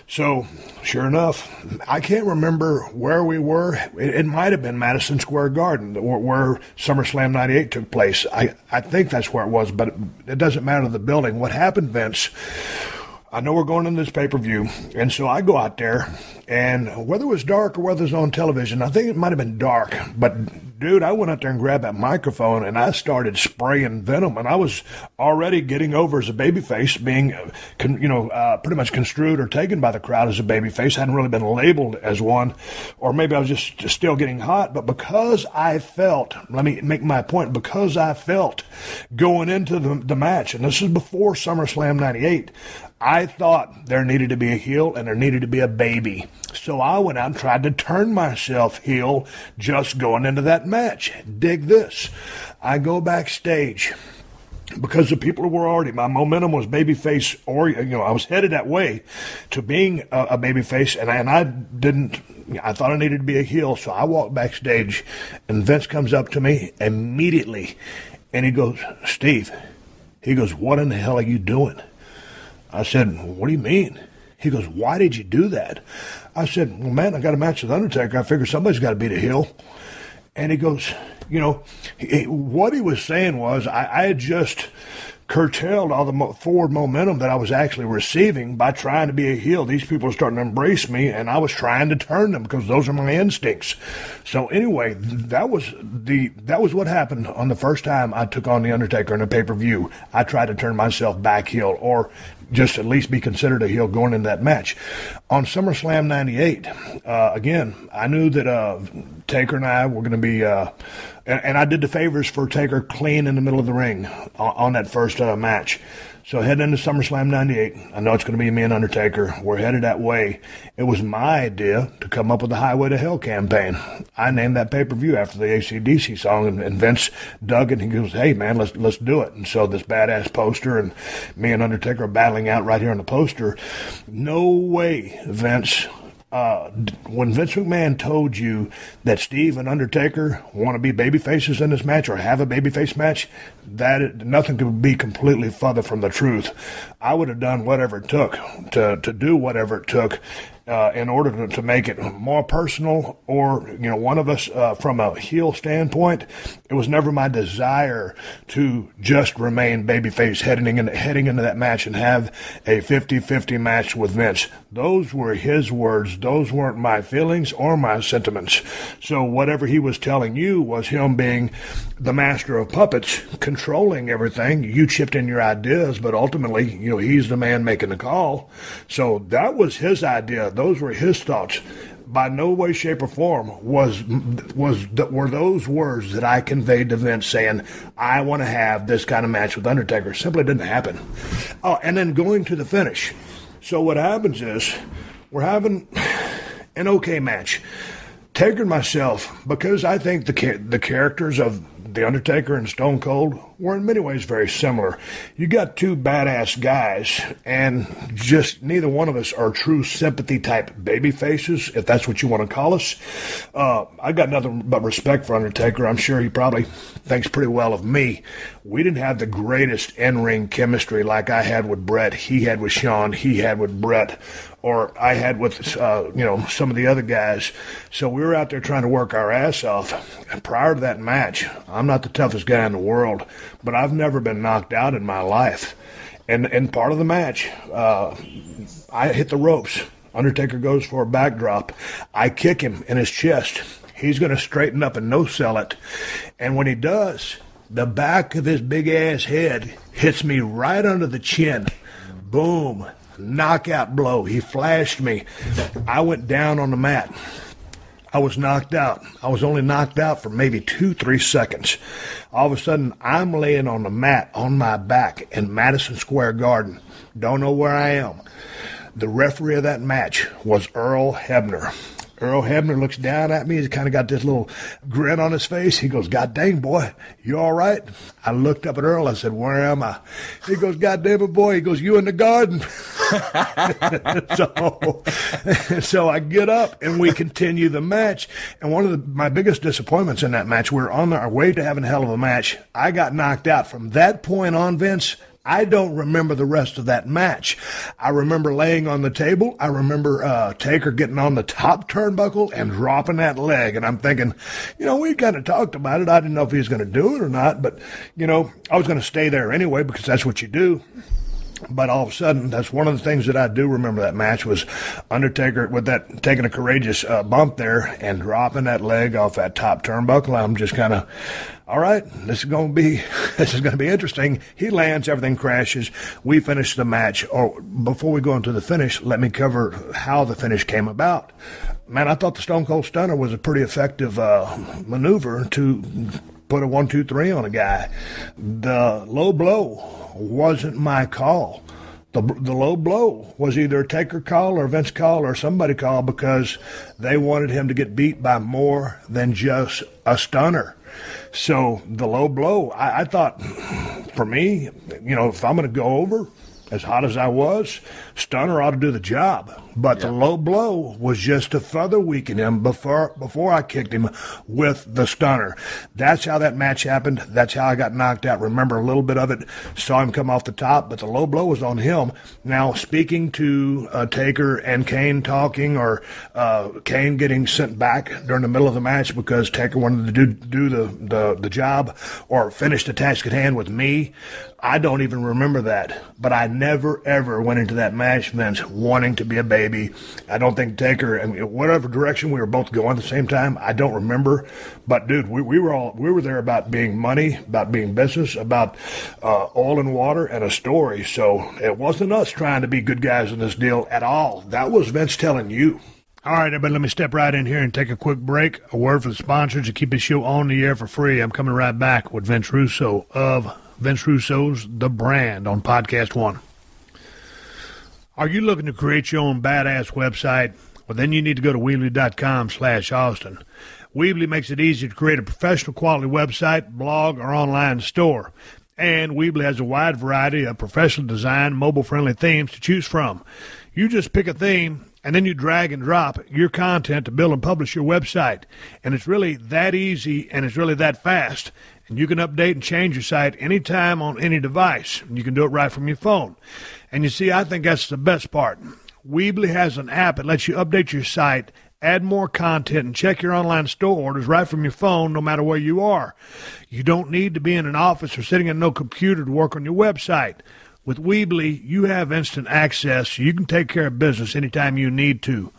S1: So, sure enough, I can't remember where we were. It might have been Madison Square Garden, where SummerSlam 98 took place. I think that's where it was, but it doesn't matter the building. What happened, Vince, I know we're going into this pay-per-view, and so I go out there, and whether it was dark or whether it was on television, I think it might have been dark, but dude, I went out there and grabbed that microphone, and I started spraying venom, and I was already getting over as a babyface, being, pretty much construed or taken by the crowd as a babyface. Hadn't really been labeled as one, or maybe I was just still getting hot, but because I felt, let me make my point, because I felt going into the match, and this is before SummerSlam 98, I thought there needed to be a heel and there needed to be a baby. So I went out and tried to turn myself heel just going into that match. Dig this. I go backstage because the people were already, my momentum was babyface, or, I was headed that way to being a babyface, and I thought I needed to be a heel. So I walked backstage and Vince comes up to me immediately and he goes, "Steve," he goes, "what in the hell are you doing?" I said, "What do you mean?" He goes, "Why did you do that?" I said, "Well, man, I got a match with Undertaker. I figured somebody's got to beat a heel." And he goes, what he was saying was I had just curtailed all the forward momentum that I was actually receiving by trying to be a heel. These people are starting to embrace me, and I was trying to turn them because those are my instincts. So anyway, that was what happened on the first time I took on the Undertaker in a pay-per-view. I tried to turn myself back heel, or just at least be considered a heel going into that match. On SummerSlam 98, again, I knew that Taker and I were going to be, and I did the favors for Taker clean in the middle of the ring on that first match. So heading into SummerSlam 98, I know it's going to be me and Undertaker. We're headed that way. It was my idea to come up with the Highway to Hell campaign. I named that pay-per-view after the AC/DC song, and Vince dug it, and he goes, "Hey, man, let's do it." And so this badass poster, and me and Undertaker are battling out right here on the poster. No way, Vince. When Vince McMahon told you that Steve and Undertaker want to be baby faces in this match or have a babyface match, nothing could be completely further from the truth. I would have done whatever it took to do whatever it took in order to make it more personal, or one of us from a heel standpoint. It was never my desire to just remain babyface heading into that match and have a 50-50 match with Vince. Those were his words. Those weren't my feelings or my sentiments. So whatever he was telling you was him being the master of puppets, controlling everything. You chipped in your ideas, but ultimately, he's the man making the call. So that was his idea. Those were his thoughts. By no way, shape, or form were those words that I conveyed to Vince saying, "I want to have this kind of match with Undertaker." Simply didn't happen. Oh, and then going to the finish. So what happens is we're having an okay match. Taker and myself, because I think the characters of The Undertaker and Stone Cold were in many ways very similar. You got two badass guys, and just neither one of us are true sympathy type baby faces, if that's what you want to call us. I got nothing but respect for Undertaker. I'm sure he probably thinks pretty well of me. We didn't have the greatest in-ring chemistry like I had with Brett, he had with Sean, he had with Brett, or I had with some of the other guys. So we were out there trying to work our ass off. And prior to that match, I'm not the toughest guy in the world, but I've never been knocked out in my life. And part of the match, I hit the ropes. Undertaker goes for a backdrop. I kick him in his chest. He's going to straighten up and no-sell it. And when he does, the back of his big-ass head hits me right under the chin. Boom. Knockout blow. He flashed me. I went down on the mat. I was knocked out. I was only knocked out for maybe 2-3 seconds. All of a sudden, I'm laying on the mat on my back in Madison Square Garden. Don't know where I am. The referee of that match was Earl Hebner. Earl Hebner looks down at me. He's kind of got this little grin on his face. He goes, "God dang, boy, you all right?" I looked up at Earl. I said, "Where am I?" He goes, "God damn it, boy." He goes, "You in the garden." So I get up and we continue the match. And one of my biggest disappointments in that match, we're on our way to having a hell of a match. I got knocked out. From that point on, Vince, I don't remember the rest of that match. I remember laying on the table. I remember Taker getting on the top turnbuckle and dropping that leg. And I'm thinking, we kind of talked about it. I didn't know if he was going to do it or not. But, I was going to stay there anyway because that's what you do. But all of a sudden, that's one of the things that I do remember that match was Undertaker with that taking a courageous bump there and dropping that leg off that top turnbuckle. I'm just kind of, all right, this is going to be interesting. He lands, everything crashes. We finish the match. Oh, before we go into the finish, let me cover how the finish came about. Man, I thought the Stone Cold Stunner was a pretty effective maneuver to put a 1-2-3 on a guy. The low blow wasn't my call. The low blow was either a Taker call or Vince call or somebody call because they wanted him to get beat by more than just a stunner. So the low blow, I thought, for me, if I'm going to go over as hot as I was, stunner ought to do the job. But the low blow was just to further weaken him before I kicked him with the stunner. That's how that match happened. That's how I got knocked out. Remember a little bit of it. Saw him come off the top, but the low blow was on him. Now, speaking to Taker and Kane talking, or Kane getting sent back during the middle of the match because Taker wanted to do the job or finish the task at hand with me, I don't even remember that. But I never, ever went into that match, Vince, wanting to be a baby. I don't think Taker, whatever direction we were both going at the same time, I don't remember. But, dude, we were there about being money, about being business, about oil and water and a story. So it wasn't us trying to be good guys in this deal at all. That was Vince telling you. All right, everybody, let me step right in here and take a quick break. A word for the sponsors to keep this show on the air for free. I'm coming right back with Vince Russo of Vince Russo's The Brand on Podcast One. Are you looking to create your own badass website? Well, then you need to go to Weebly.com/Austin. Weebly makes it easy to create a professional quality website, blog, or online store. And Weebly has a wide variety of professional design, mobile-friendly themes to choose from. You just pick a theme, and then you drag and drop your content to build and publish your website. And it's really that easy, and it's really that fast. And you can update and change your site anytime on any device. You can do it right from your phone. And you see, I think that's the best part. Weebly has an app that lets you update your site, add more content, and check your online store orders right from your phone no matter where you are. You don't need to be in an office or sitting at no computer to work on your website. With Weebly, you have instant access, so you can take care of business anytime you need to.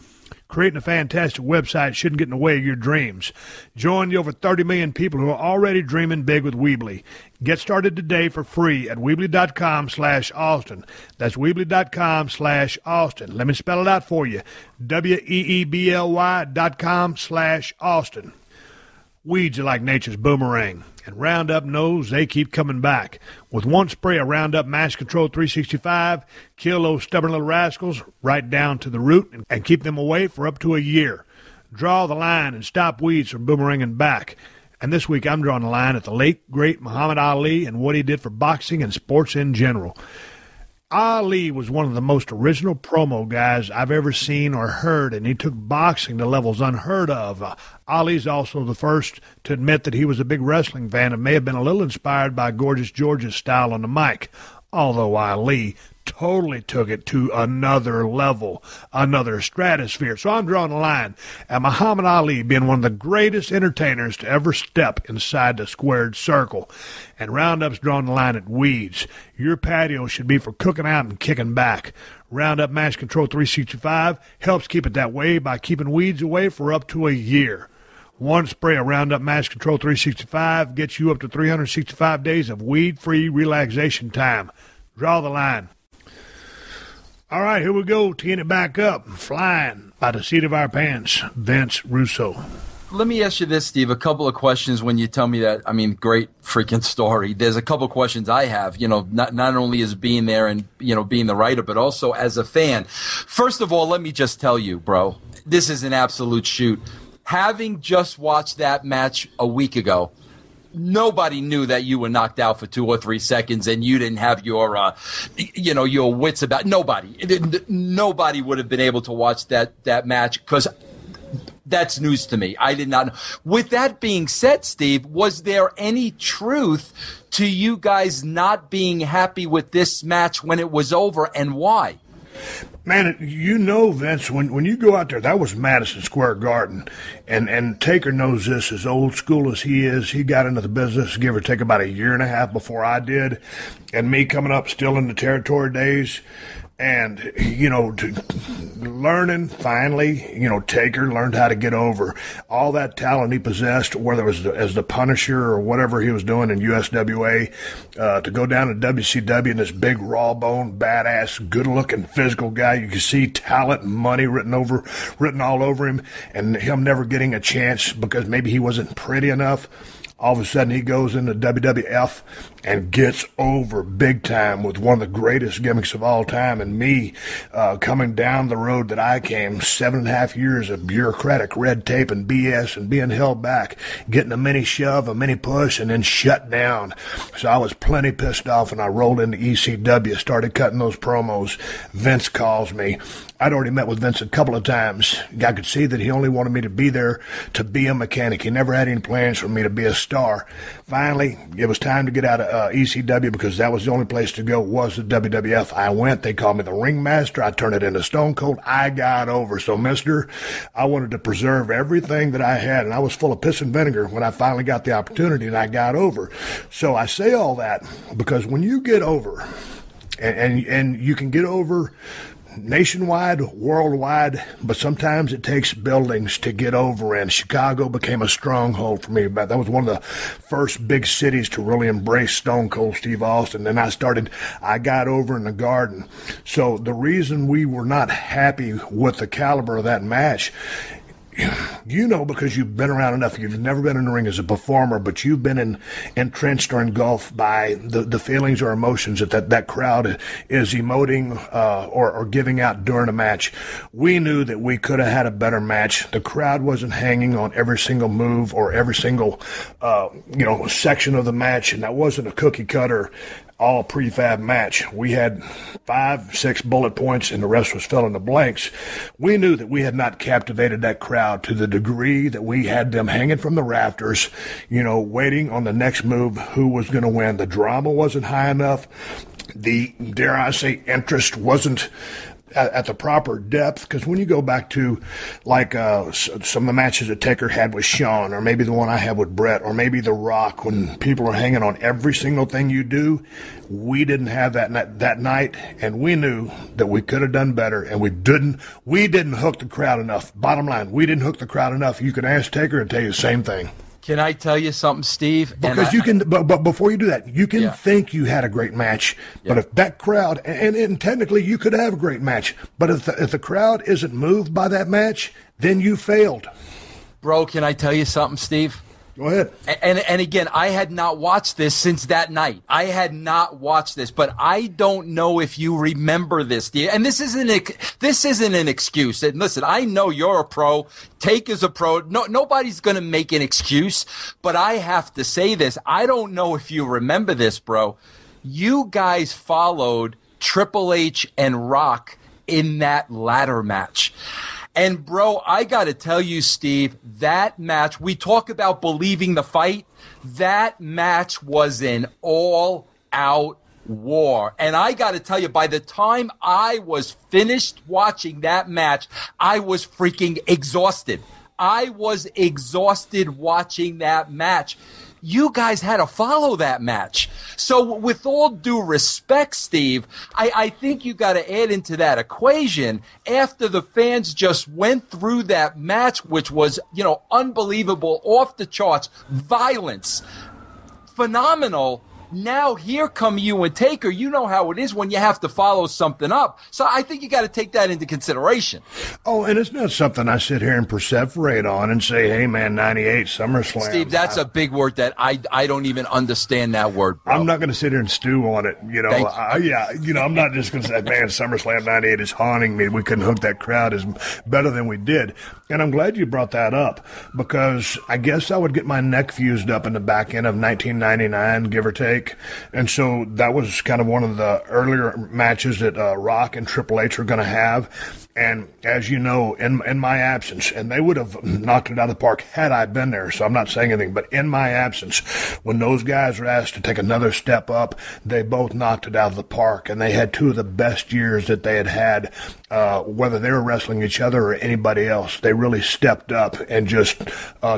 S1: Creating a fantastic website shouldn't get in the way of your dreams. Join the over 30 million people who are already dreaming big with Weebly. Get started today for free at Weebly.com/Austin. That's Weebly.com/Austin. Let me spell it out for you. WEEBLY.com/Austin. Weeds are like nature's boomerang, and Roundup knows they keep coming back. With one spray of Roundup Mass Control 365, kill those stubborn little rascals right down to the root and keep them away for up to a year. Draw the line and stop weeds from boomeranging back. And this week I'm drawing the line at the late, great Muhammad Ali and what he did for boxing and sports in general. Ali was one of the most original promo guys I've ever seen or heard, and he took boxing to levels unheard of. Ali's also the first to admit that he was a big wrestling fan and may have been a little inspired by Gorgeous George's style on the mic, although Ali totally took it to another level, another stratosphere. So I'm drawing a line at Muhammad Ali being one of the greatest entertainers to ever step inside the squared circle. And Roundup's drawing the line at weeds. Your patio should be for cooking out and kicking back. Roundup Mass Control 365 helps keep it that way by keeping weeds away for up to a year. One spray of Roundup Mass Control 365 gets you up to 365 days of weed-free relaxation time. Draw the line. All right, here we go, teeing it back up, flying. by the seat of our pants, Vince Russo.
S3: Let me ask you this, Steve, a couple of questions when you tell me that. I mean, great freaking story. There's a couple of questions I have, not only as being there and, being the writer, but also as a fan. First of all, let me just tell you, bro, this is an absolute shoot. Having just watched that match a week ago, nobody knew that you were knocked out for 2 or 3 seconds and you didn't have your, your wits about. Nobody would have been able to watch that match because that's news to me. I did not know. With that being said, Steve, was there any truth to you guys not being happy with this match when it was over, and why?
S1: Man, Vince, when you go out there, that was Madison Square Garden, and Taker knows this, as old school as he is. He got into the business, give or take, about 1.5 years before I did, and me coming up still in the territory days. And, learning, finally, Taker learned how to get over all that talent he possessed, whether it was as the Punisher or whatever he was doing in USWA, to go down to WCW and this big, raw-boned, badass, good-looking, physical guy. You could see talent and money written all over him, and him never getting a chance because maybe he wasn't pretty enough. All of a sudden, he goes into WWF and gets over big time with one of the greatest gimmicks of all time. And me, coming down the road that I came, 7.5 years of bureaucratic red tape and BS and being held back, getting a mini shove, a mini push, and then shut down. So I was plenty pissed off, and I rolled into ECW, started cutting those promos. Vince calls me. I'd already met with Vince a couple of times. I could see that he only wanted me to be there to be a mechanic. He never had any plans for me to be a star. Finally, it was time to get out of ECW because that was the only place to go was the WWF. I went. They called me the ringmaster. I turned it into Stone Cold. I got over. So, mister, I wanted to preserve everything that I had, and I was full of piss and vinegar when I finally got the opportunity, and I got over. So I say all that because when you get over, and you can get over nationwide, worldwide, but sometimes it takes buildings to get over, and Chicago became a stronghold for me. But that was one of the first big cities to really embrace Stone Cold Steve Austin. And I got over in the Garden. So the reason we were not happy with the caliber of that match, because you've been around enough. You've never been in the ring as a performer, but you've been entrenched or engulfed by the feelings or emotions that crowd is emoting or giving out during a match. We knew that we could have had a better match. The crowd wasn't hanging on every single move or every single section of the match, and that wasn't a cookie cutter all prefab match. We had 5-6 bullet points and the rest was fill in the blanks. We knew that we had not captivated that crowd to the degree that we had them hanging from the rafters, waiting on the next move, who was going to win. The drama wasn't high enough. The, dare I say, interest wasn't at the proper depth, because when you go back to some of the matches that Taker had with Shawn, or maybe the one I had with Brett, or maybe The Rock, when people are hanging on every single thing you do, we didn't have that night, and we knew that we could have done better, and we didn't hook the crowd enough. Bottom line, we didn't hook the crowd enough. You can ask Taker and tell you the same thing.
S3: Can I tell you something, Steve?
S1: Because but before you do that, you can think you had a great match, but if that crowd, and technically you could have a great match, but if the crowd isn't moved by that match, then you failed.
S3: Bro, can I tell you something, Steve?
S1: Go ahead.
S3: And again, I had not watched this since that night. I had not watched this, but I don't know if you remember this, dear. And this isn't an excuse. And listen, I know you're a pro. Taker's a pro. Nobody's going to make an excuse, but I have to say this. I don't know if you remember this, bro. You guys followed Triple H and Rock in that ladder match. And, bro, I got to tell you, Steve, that match, we talk about believing the fight. That match was an all-out war. And I got to tell you, by the time I was finished watching that match, I was freaking exhausted. I was exhausted watching that match. You guys had to follow that match. So with all due respect, Steve, I think you got to add into that equation, after the fans just went through that match, which was, unbelievable, off the charts, violence, phenomenal. Now here come you and Taker. You know how it is when you have to follow something up. So I think you got to take that into consideration.
S1: Oh, and it's not something I sit here and perseverate on and say, hey, man, 98 SummerSlam.
S3: Steve, that's a big word that I don't even understand that word, bro.
S1: I'm not going to sit here and stew on it. I'm not just going to say, man, SummerSlam 98 is haunting me. We couldn't hook that crowd as better than we did. And I'm glad you brought that up because I guess I would get my neck fused up in the back end of 1999, give or take. And so that was kind of one of the earlier matches that Rock and Triple H were going to have. And as you know, in my absence, and they would have knocked it out of the park had I been there, so I'm not saying anything, but in my absence, when those guys were asked to take another step up, they both knocked it out of the park, and they had two of the best years that they had, whether they were wrestling each other or anybody else. They really stepped up and just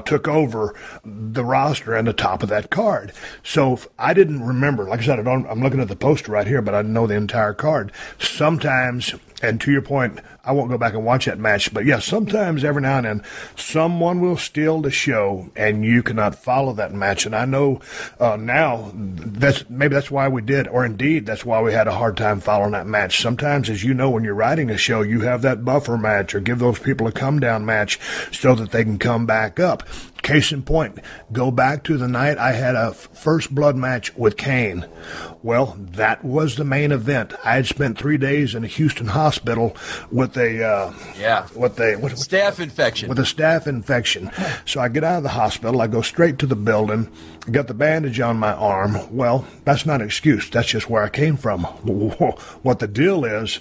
S1: took over the roster and the top of that card. So I didn't remember, like I said, I'm looking at the poster right here, but I know the entire card. Sometimes, and to your point, I won't go back and watch that match, but yeah, sometimes every now and then someone will steal the show and you cannot follow that match. And I know now that's why we did, or indeed that's why we had a hard time following that match. Sometimes, as you know, when you're writing a show, you have that buffer match or give those people a come down match so that they can come back up. Case in point, go back to the night I had a first blood match with Kane. Well, that was the main event. I had spent 3 days in a Houston hospital with a
S3: staph infection.
S1: With a staph infection. So I get out of the hospital, I go straight to the building, got the bandage on my arm. Well, that's not an excuse. That's just where I came from. What the deal is,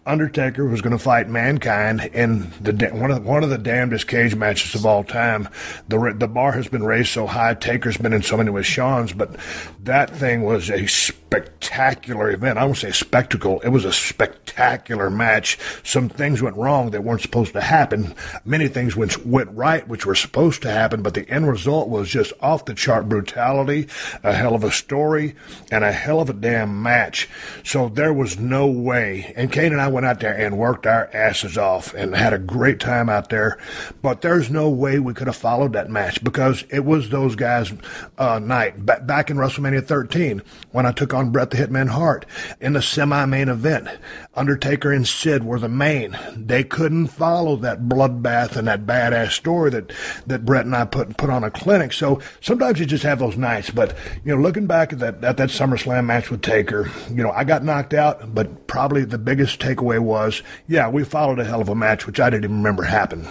S1: Undertaker was going to fight Mankind in one of the damnedest cage matches of all time. The bar has been raised so high. Taker's been in so many with Shawn's, but that thing was a spectacular event. I won't say spectacle. It was a spectacular match. Some things went wrong that weren't supposed to happen. Many things went right, which were supposed to happen, but the end result was just off-the-chart brutality, a hell of a story, and a hell of a damn match. So there was no way. And Kane and I went out there and worked our asses off and had a great time out there, but there's no way we could have followed that match because it was those guys' night. Back in WrestleMania 13, when I took on Bret the Hitman Hart in the semi-main event, Undertaker and Sid were the main. They couldn't follow that bloodbath and that badass story that Bret and I put on a clinic. So sometimes you just have those nights. But looking back at that SummerSlam match with Taker, I got knocked out, but probably the biggest takeaway was, yeah, we followed a hell of a match, which I didn't even remember happened.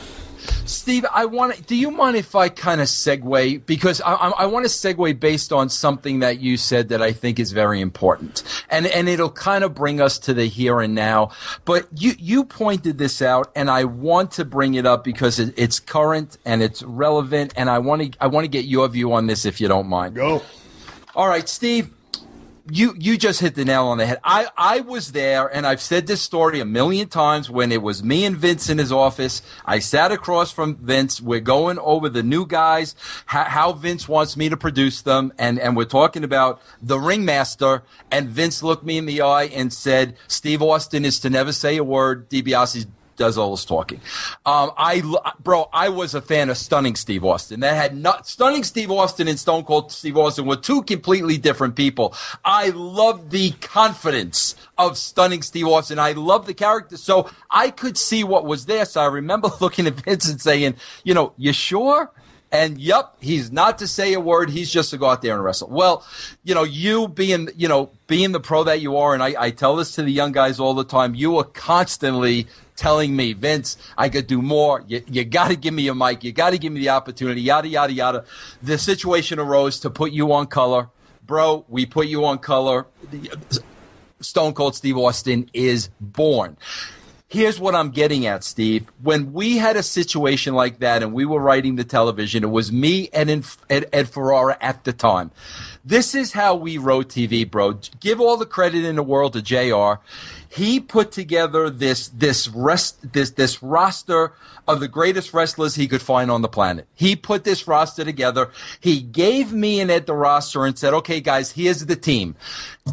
S3: Steve, do you mind if I kind of segue? Because I want to segue based on something that you said that I think is very important. And it'll kind of bring us to the here and now. But you pointed this out, and I want to bring it up because it's current and it's relevant, and I want to get your view on this if you don't mind.
S1: Go.
S3: All right, Steve. You just hit the nail on the head. I was there, and I've said this story a million times when it was me and Vince in his office. I sat across from Vince. We're going over the new guys, how Vince wants me to produce them, and we're talking about the Ringmaster, and Vince looked me in the eye and said, Steve Austin is to never say a word. DiBiase does all this talking. I was a fan of Stunning Steve Austin. Stunning Steve Austin and Stone Cold Steve Austin were two completely different people. I love the confidence of Stunning Steve Austin. I love the character. So I could see what was there. So I remember looking at Vince and saying, you sure? And yep, he's not to say a word. He's just to go out there and wrestle. Well, you being the pro that you are, and I tell this to the young guys all the time, you are constantly telling me, Vince, I could do more. You got to give me a mic. You got to give me the opportunity, yada, yada, yada. The situation arose to put you on color. Bro, we put you on color. Stone Cold Steve Austin is born. Here's what I'm getting at, Steve. When we had a situation like that and we were writing the television, it was me and Ed Ferrara at the time. This is how we wrote TV, bro. Give all the credit in the world to JR. He put together this roster of the greatest wrestlers he could find on the planet. He put this roster together. He gave me and Ed the roster and said, okay, guys, here's the team.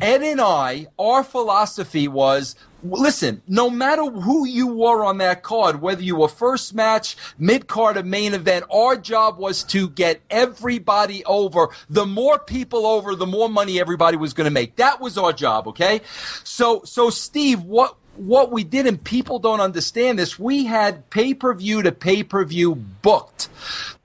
S3: Ed and I, our philosophy was, listen, no matter who you were on that card, whether you were first match, mid-card, or main event, our job was to get everybody over. The more people over, the more money everybody was going to make. That was our job, okay? So Steve, what we did, and people don't understand this, we had pay-per-view to pay-per-view booked.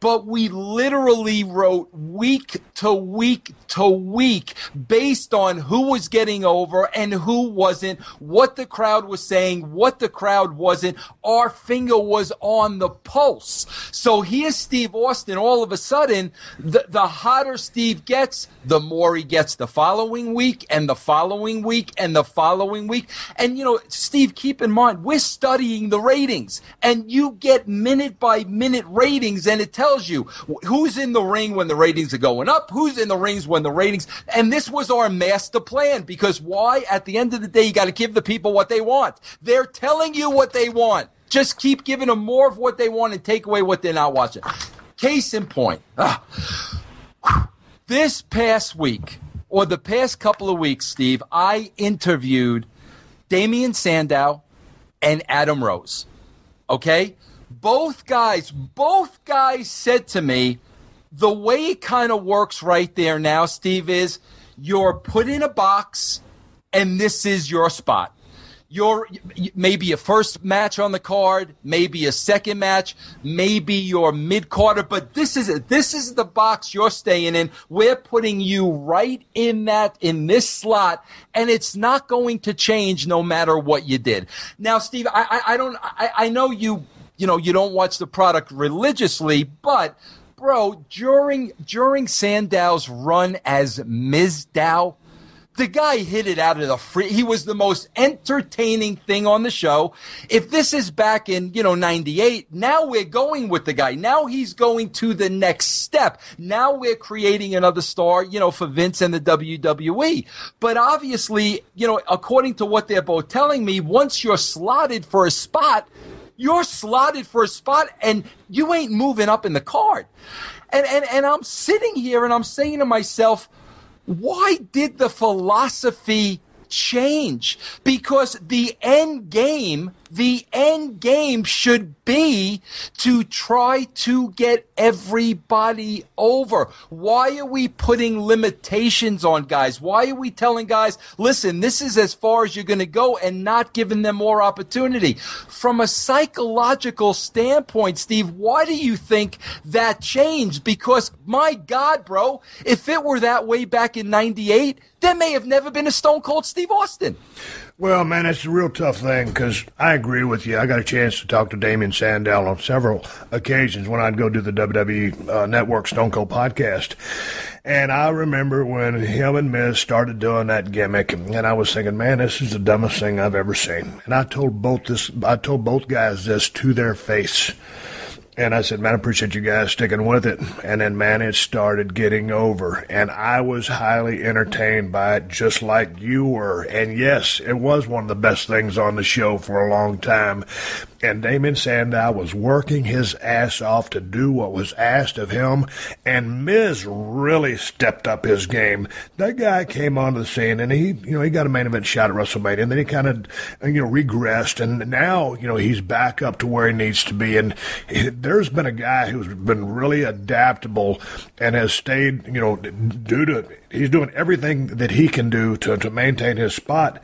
S3: But we literally wrote week to week to week based on who was getting over and who wasn't, what the crowd was saying, what the crowd wasn't. Our finger was on the pulse. So here's Steve Austin. All of a sudden, the hotter Steve gets, the more he gets the following week and the following week and the following week. And, Steve, keep in mind, we're studying the ratings, and you get minute-by-minute ratings, and it tells you who's in the ring when the ratings are going up, who's in the rings when the ratings, and this was our master plan, because why? At the end of the day, you got to give the people what they want. They're telling you what they want. Just keep giving them more of what they want and take away what they're not watching. Case in point, this past week, or the past couple of weeks, Steve, I interviewed Damian Sandow and Adam Rose. Okay? Both guys said to me, the way it kind of works right there now, Steve, is you're put in a box and this is your spot. You're maybe a first match on the card, maybe a second match, maybe your mid-carder, but this is the box you're staying in. We're putting you right in this slot, and it's not going to change no matter what you did. Now, Steve, I know you don't watch the product religiously, but bro, during Sandow's run as Mizdow, the guy hit it out of the free. He was the most entertaining thing on the show. If this is back in, 98, now we're going with the guy. Now he's going to the next step. Now we're creating another star, for Vince and the WWE. But obviously, according to what they're both telling me, once you're slotted for a spot, you're slotted for a spot and you ain't moving up in the card. And I'm sitting here and I'm saying to myself, why did the philosophy change? Because the end game should be to try to get everybody over. Why are we putting limitations on guys? Why are we telling guys, listen, this is as far as you're going to go, and not giving them more opportunity? From a psychological standpoint, Steve, why do you think that changed? Because, my God, bro, if it were that way back in 98, there may have never been a Stone Cold Steve Austin.
S1: Well, man, it's a real tough thing, because I agree with you. I got a chance to talk to Damian Sandow on several occasions when I'd go do the WWE Network Stone Cold podcast. And I remember when him and Miz started doing that gimmick, and I was thinking, man, this is the dumbest thing I've ever seen. And I told both guys this to their face. And I said, man, I appreciate you guys sticking with it. And then, man, it started getting over. And I was highly entertained by it, just like you were. And yes, it was one of the best things on the show for a long time. And Damian Sandow was working his ass off to do what was asked of him. And Miz really stepped up his game. That guy came onto the scene, and he got a main event shot at WrestleMania. And then he kind of, regressed. And now, he's back up to where he needs to be. And there's been a guy who's been really adaptable and has stayed, due to he's doing everything that he can do to maintain his spot.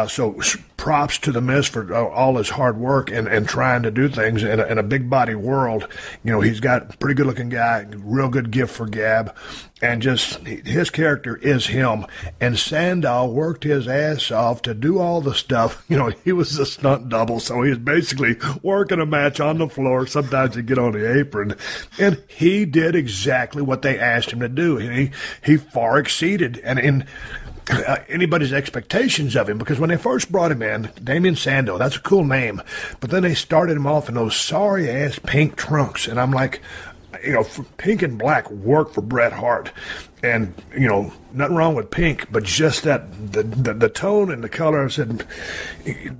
S1: So props to the Miz for all his hard work and trying to do things in a big body world. He's got a pretty good looking guy, real good gift for gab, and just his character is him. And Sandow worked his ass off to do all the stuff. He was a stunt double, so he was basically working a match on the floor. Sometimes he'd get on the apron, and he did exactly what they asked him to do. And he far exceeded and anybody's expectations of him, because when they first brought him in, Damian Sandow, that's a cool name, but then they started him off in those sorry-ass pink trunks, and I'm like, pink and black work for Bret Hart. And, nothing wrong with pink, but just that the tone and the color. I said,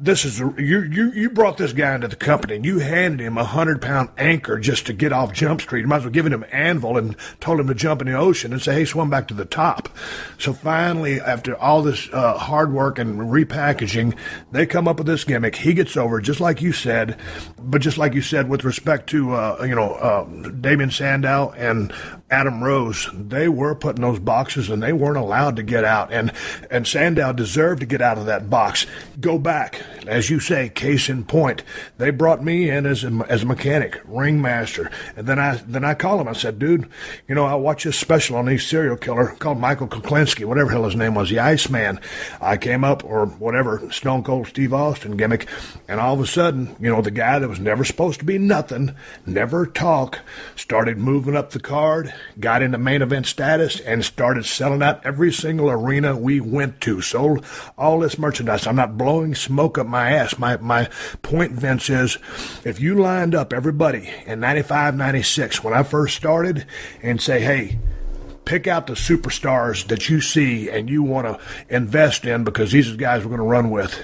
S1: this is you brought this guy into the company and you handed him a 100-pound anchor just to get off Jump Street. You might as well give him an anvil and told him to jump in the ocean and say, hey, swim back to the top. So finally, after all this hard work and repackaging, they come up with this gimmick. He gets over, just like you said, but just like you said with respect to Damien Sandow and Adam Rose, they were put in those boxes and they weren't allowed to get out. And Sandow deserved to get out of that box. Go back, as you say, case in point. They brought me in as a mechanic, ringmaster, and then I called him. I said, dude, I watch this special on these serial killer called Michael Kuklinski, whatever the hell his name was, the Iceman. I came up, or whatever, Stone Cold Steve Austin gimmick, and all of a sudden, the guy that was never supposed to be nothing, never talk, started moving up the card, got into main event status, and started selling out every single arena we went to. Sold all this merchandise. I'm not blowing smoke up my ass. My point, Vince, is if you lined up everybody in 95, 96, when I first started, and say, hey, pick out the superstars that you see and you want to invest in because these are the guys we're going to run with.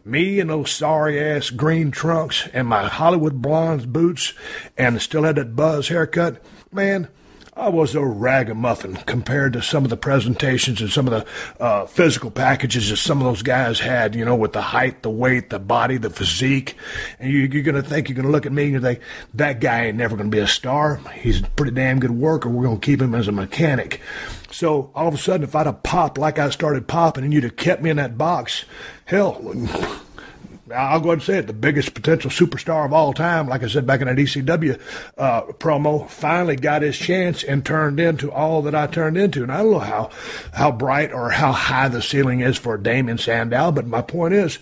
S1: Me and those sorry-ass green trunks and my Hollywood Blondes boots and still had that Buzz haircut, man, I was a ragamuffin compared to some of the presentations and some of the physical packages that some of those guys had, with the height, the weight, the body, the physique. And you're going to think, you're going to look at me and you think, that guy ain't never going to be a star. He's a pretty damn good worker. We're going to keep him as a mechanic. So all of a sudden, if I'd have popped like I started popping and you'd have kept me in that box, hell, I'll go ahead and say it, the biggest potential superstar of all time, like I said back in that ECW promo, finally got his chance and turned into all that I turned into. And I don't know how bright or how high the ceiling is for Damien Sandow, but my point is,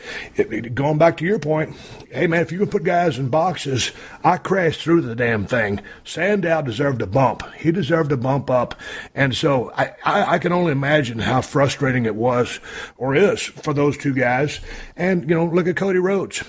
S1: going back to your point, hey, man, if you can put guys in boxes, I crashed through the damn thing. Sandow deserved a bump. He deserved a bump up. And so I can only imagine how frustrating it was or is for those two guys. And, look at Cody Rhodes.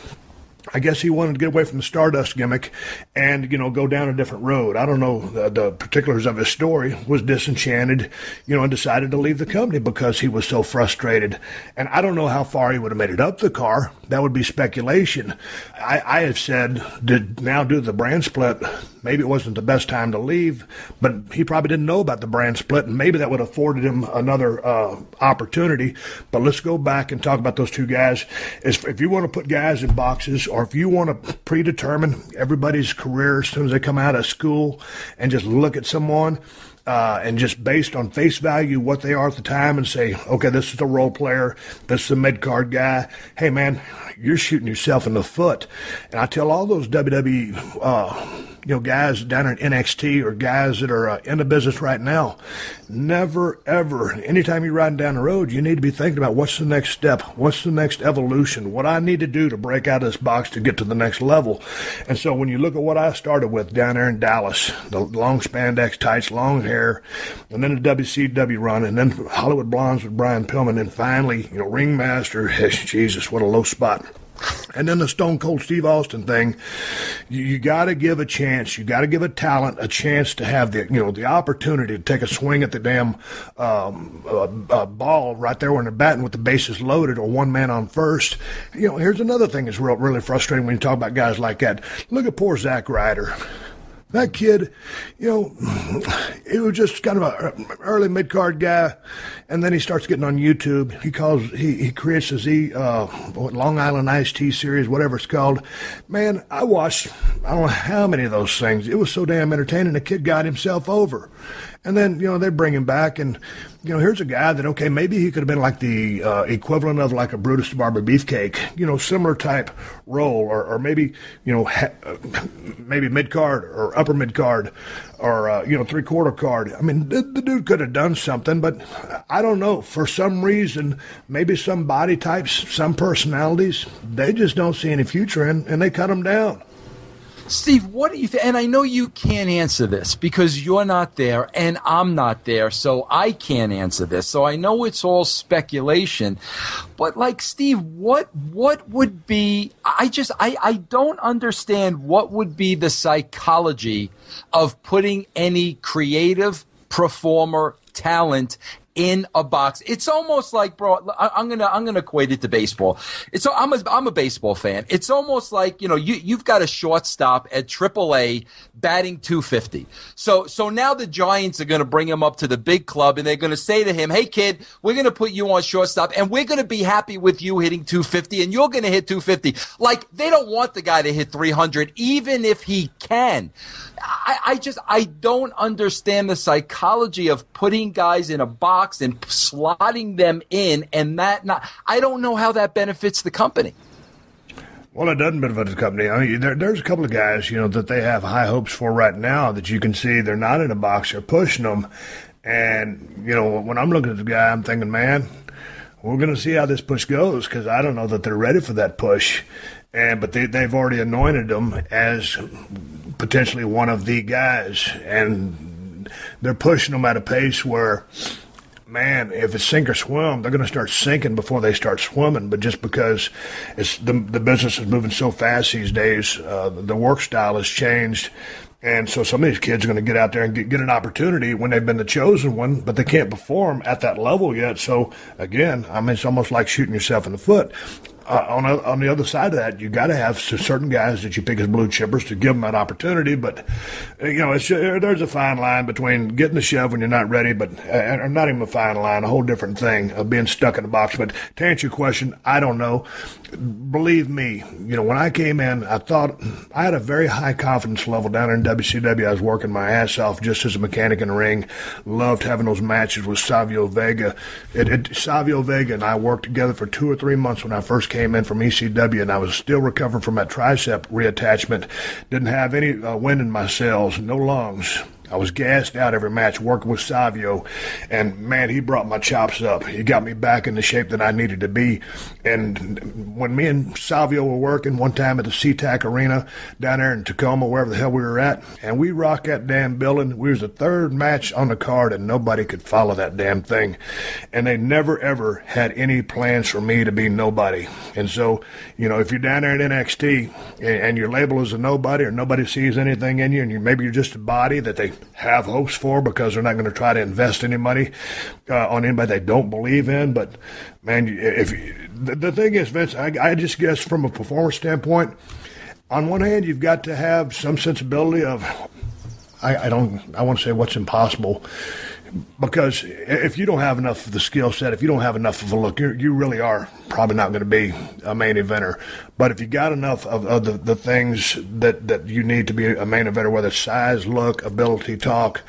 S1: I guess he wanted to get away from the Stardust gimmick and, go down a different road. I don't know the particulars of his story. Was disenchanted, and decided to leave the company because he was so frustrated. And I don't know how far he would have made it up the car. That would be speculation. I have said, due to the brand split, maybe it wasn't the best time to leave, but he probably didn't know about the brand split, and maybe that would have afforded him another opportunity. But let's go back and talk about those two guys. If you want to put guys in boxes, or if you want to predetermine everybody's career as soon as they come out of school and just look at someone and just based on face value what they are at the time and say, okay, this is a role player, this is a mid-card guy, hey, man, you're shooting yourself in the foot. And I tell all those WWE guys down in NXT or guys that are in the business right now, never, ever, anytime you're riding down the road, you need to be thinking about what's the next step, what's the next evolution, what I need to do to break out of this box to get to the next level. And so when you look at what I started with down there in Dallas, the long spandex tights, long hair, and then the WCW run, and then Hollywood Blondes with Brian Pillman, and finally, Ringmaster, Jesus, what a low spot. And then the Stone Cold Steve Austin thing, you got to give a chance. You got to give a talent a chance to have the opportunity to take a swing at the damn ball right there when they're batting with the bases loaded or one man on first. Here's another thing that's really frustrating when you talk about guys like that. Look at poor Zack Ryder. That kid, he was just kind of an early mid-card guy, and then he starts getting on YouTube. He creates his Long Island Iced Tea series, whatever it's called. Man, I watched, I don't know how many of those things. It was so damn entertaining. The kid got himself over. And then, they bring him back, and, here's a guy that, okay, maybe he could have been like the equivalent of like a Brutus the Barber Beefcake, similar type role, or maybe, maybe mid-card or upper mid-card or, three-quarter card. I mean, the dude could have done something, but I don't know. For some reason, maybe some body types, some personalities, they just don't see any future in, and they cut him down.
S3: Steve, what do you think? And I know you can't answer this because you're not there and I'm not there, so I can't answer this. So I know it's all speculation. But like, Steve, what would be, I don't understand what would be the psychology of putting any creative performer, talent in a box. It's almost like, bro, I'm gonna equate it to baseball. I'm a baseball fan. It's almost like, you've got a shortstop at AAA batting 250. So now the Giants are gonna bring him up to the big club, and they're gonna say to him, "Hey kid, we're gonna put you on shortstop, and we're gonna be happy with you hitting 250, and you're gonna hit 250." Like, they don't want the guy to hit 300, even if he can. I don't understand the psychology of putting guys in a box and slotting them in, and I don't know how that benefits the company.
S1: Well, it doesn't benefit the company. I mean, there's a couple of guys, that they have high hopes for right now that you can see they're not in a box, they're pushing them. And, when I'm looking at the guy, I'm thinking, man, we're going to see how this push goes, because I don't know that they're ready for that push. But they've already anointed him as potentially one of the guys, and they're pushing them at a pace where, man, if it's sink or swim, they're going to start sinking before they start swimming. But just because the business is moving so fast these days, the work style has changed. And so some of these kids are going to get out there and get an opportunity when they've been the chosen one, but they can't perform at that level yet. So, again, it's almost like shooting yourself in the foot. On the other side of that, you got to have certain guys that you pick as blue chippers to give them that opportunity. But, there's a fine line between getting the shove when you're not ready, but not even a fine line, a whole different thing of being stuck in a box. But to answer your question, I don't know. Believe me, when I came in, I thought I had a very high confidence level down in WCW. I was working my ass off just as a mechanic in the ring. Loved having those matches with Savio Vega. Savio Vega and I worked together for 2 or 3 months when I first came in from ECW, and I was still recovering from that tricep reattachment. Didn't have any wind in my sails, no lungs. I was gassed out every match working with Savio, and man, he brought my chops up. He got me back in the shape that I needed to be. And when me and Savio were working one time at the SeaTac Arena down there in Tacoma, wherever the hell we were at, and we rocked that damn building. We was the third match on the card, and nobody could follow that damn thing. And they never, ever had any plans for me to be nobody. And so, if you're down there at NXT and your label is a nobody, or nobody sees anything in you, and maybe you're just a body that they have hopes for because they're not going to try to invest any money on anybody they don't believe in. But, man, the thing is, Vince, I just guess from a performance standpoint, on one hand, you've got to have some sensibility of, I want to say what's impossible, because if you don't have enough of the skill set, if you don't have enough of a look, you really are probably not going to be a main eventer. But if you got enough of the things that you need to be a main eventer, whether it's size, look, ability, talk,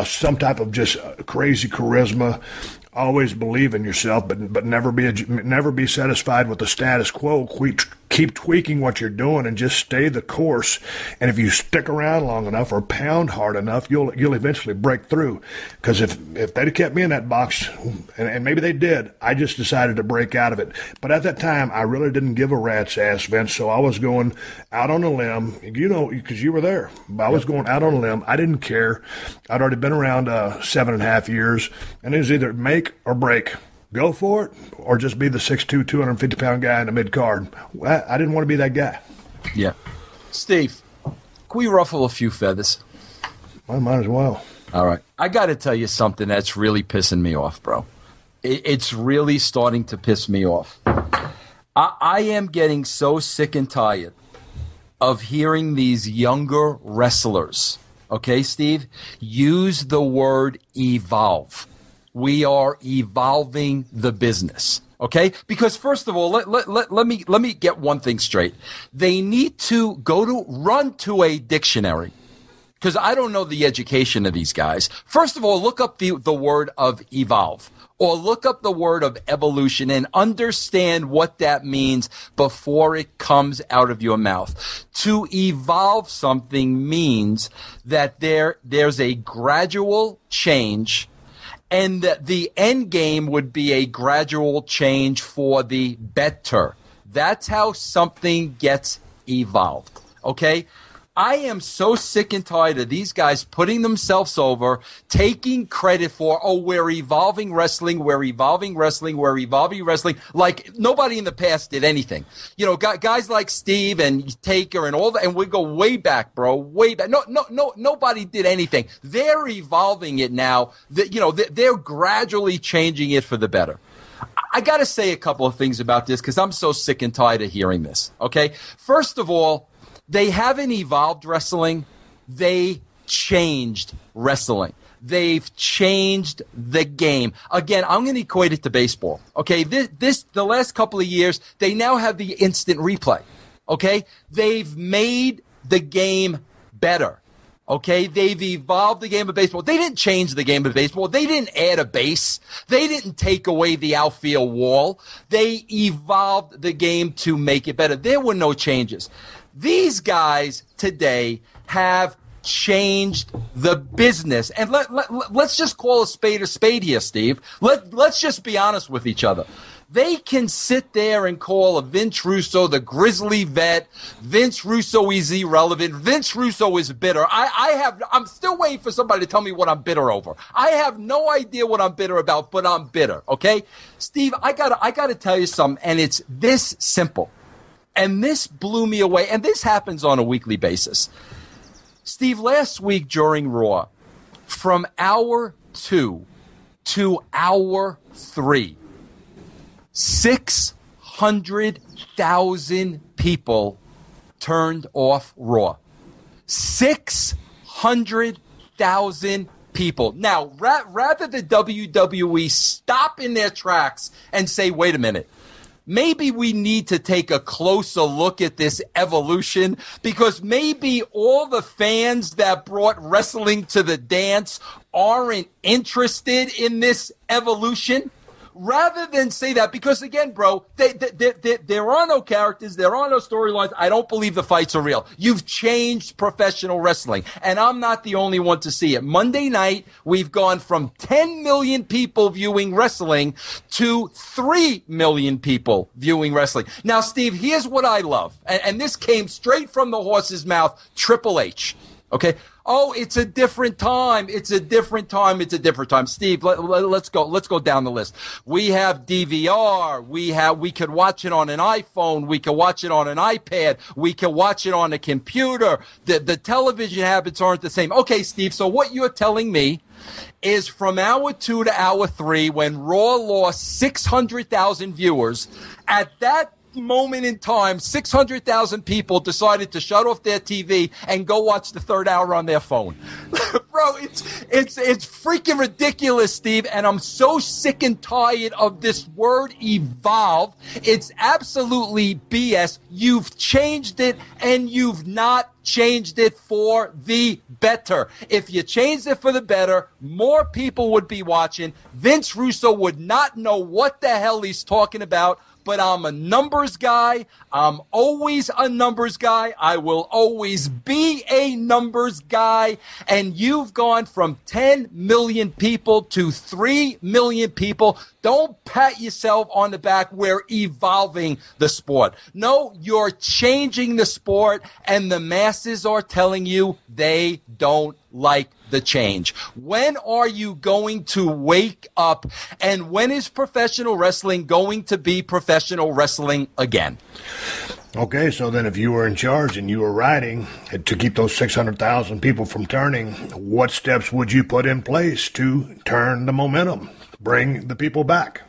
S1: some type of just crazy charisma, always believe in yourself, but never be satisfied with the status quo. Keep tweaking what you're doing and just stay the course. And if you stick around long enough or pound hard enough, you'll eventually break through. Because if they'd kept me in that box, and maybe they did, I just decided to break out of it. But at that time, I really didn't give a rat's ass, Vince. So I was going out on a limb, because you were there. I was going out on a limb. I didn't care. I'd already been around 7.5 years, and it was either make or break. Go for it, or just be the 6'2", 250-pound guy in the mid-card. I didn't want to be that guy.
S3: Yeah. Steve, can we ruffle a few feathers?
S1: I might as well.
S3: All right. I got to tell you something that's really pissing me off, bro. It's really starting to piss me off. I am getting so sick and tired of hearing these younger wrestlers, okay, Steve, use the word evolve. We are evolving the business, okay? Because first of all, let me get one thing straight. They need to run to a dictionary, because I don't know the education of these guys. First of all, look up the word of evolve, or look up the word of evolution and understand what that means before it comes out of your mouth. To evolve something means that there's a gradual change, and that the end game would be a gradual change for the better. That's how something gets evolved, okay? I am so sick and tired of these guys putting themselves over, taking credit for, we're evolving wrestling, like nobody in the past did anything. You know, guys like Steve and Taker and all that, and we go way back, bro, way back. No, nobody did anything. They're evolving it now. They're gradually changing it for the better. I got to say a couple of things about this because I'm so sick and tired of hearing this, okay? First of all, they haven't evolved wrestling. They changed wrestling. They've changed the game. Again, I'm going to equate it to baseball. Okay, the last couple of years, they now have the instant replay. Okay, they've made the game better. Okay, they've evolved the game of baseball. They didn't change the game of baseball. They didn't add a base. They didn't take away the outfield wall. They evolved the game to make it better. There were no changes. These guys today have changed the business. And let's just call a spade here, Steve. Let's just be honest with each other. They can sit there and call a Vince Russo the grizzly vet. Vince Russo is irrelevant. Vince Russo is bitter. I'm still waiting for somebody to tell me what I'm bitter over. I have no idea what I'm bitter about, but I'm bitter, okay? Steve, I gotta tell you something, and it's this simple. And this blew me away, and this happens on a weekly basis. Steve, last week during Raw, from hour 2 to hour 3, 600,000 people turned off Raw. 600,000 people. Now, rather than WWE stop in their tracks and say, wait a minute, maybe we need to take a closer look at this evolution because maybe all the fans that brought wrestling to the dance aren't interested in this evolution. Rather than say that, because again, bro, there are no characters, there are no storylines. I don't believe the fights are real. You've changed professional wrestling, and I'm not the only one to see it. Monday night, we've gone from 10 million people viewing wrestling to 3 million people viewing wrestling. Now, Steve, here's what I love, and this came straight from the horse's mouth, Triple H, okay? Oh, it's a different time. It's a different time. Steve, let's go down the list. We have DVR. We could watch it on an iPhone. We could watch it on an iPad. We could watch it on a computer. The television habits aren't the same. Okay, Steve, so what you're telling me is from hour 2 to hour 3, when Raw lost 600,000 viewers, at that moment in time, 600,000 people decided to shut off their TV and go watch the third hour on their phone. Bro, it's freaking ridiculous, Steve, and I'm so sick and tired of this word evolve. It's absolutely BS. You've changed it, and you've not changed it for the better. If you changed it for the better, more people would be watching. Vince Russo would not know what the hell he's talking about. But I'm a numbers guy. I'm always a numbers guy. I will always be a numbers guy. And you've gone from 10 million people to 3 million people. Don't pat yourself on the back. We're evolving the sport. No, you're changing the sport, and the masses are telling you they don't like the change. When are you going to wake up? And when is professional wrestling going to be professional wrestling again?
S1: Okay, so then if you were in charge and you were writing to keep those 600,000 people from turning, what steps would you put in place to turn the momentum, bring the people back?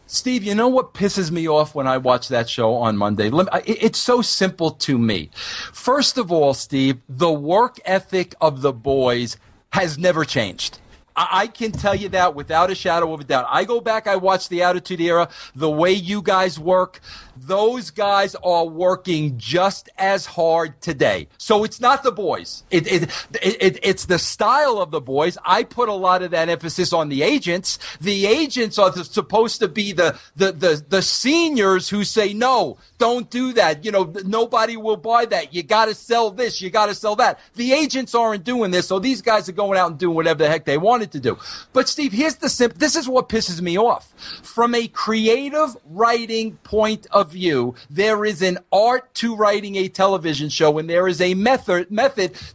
S3: Steve, you know what pisses me off when I watch that show on Monday? It's so simple to me. First of all, Steve, the work ethic of the boys has never changed. I can tell you that without a shadow of a doubt. I go back, I watch the Attitude Era, the way you guys work. Those guys are working just as hard today. So it's not the boys. It's the style of the boys. I put a lot of that emphasis on the agents. The agents are supposed to be the seniors who say, no, don't do that. You know, nobody will buy that. You got to sell this. You got to sell that. The agents aren't doing this. So these guys are going out and doing whatever the heck they wanted to do. But Steve, here's this is what pisses me off. From a creative writing point of of view, there is an art to writing a television show, and there is a method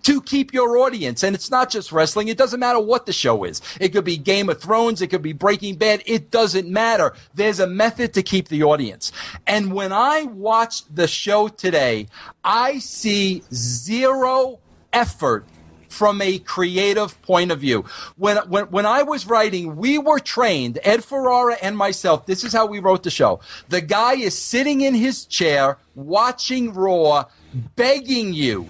S3: to keep your audience. And it's not just wrestling. It doesn't matter what the show is. It could be Game of Thrones. It could be Breaking Bad. It doesn't matter. There's a method to keep the audience. And when I watched the show today, I see zero effort from a creative point of view. When I was writing, we were trained, Ed Ferrara and myself, this is how we wrote the show. The guy is sitting in his chair watching Raw, begging you,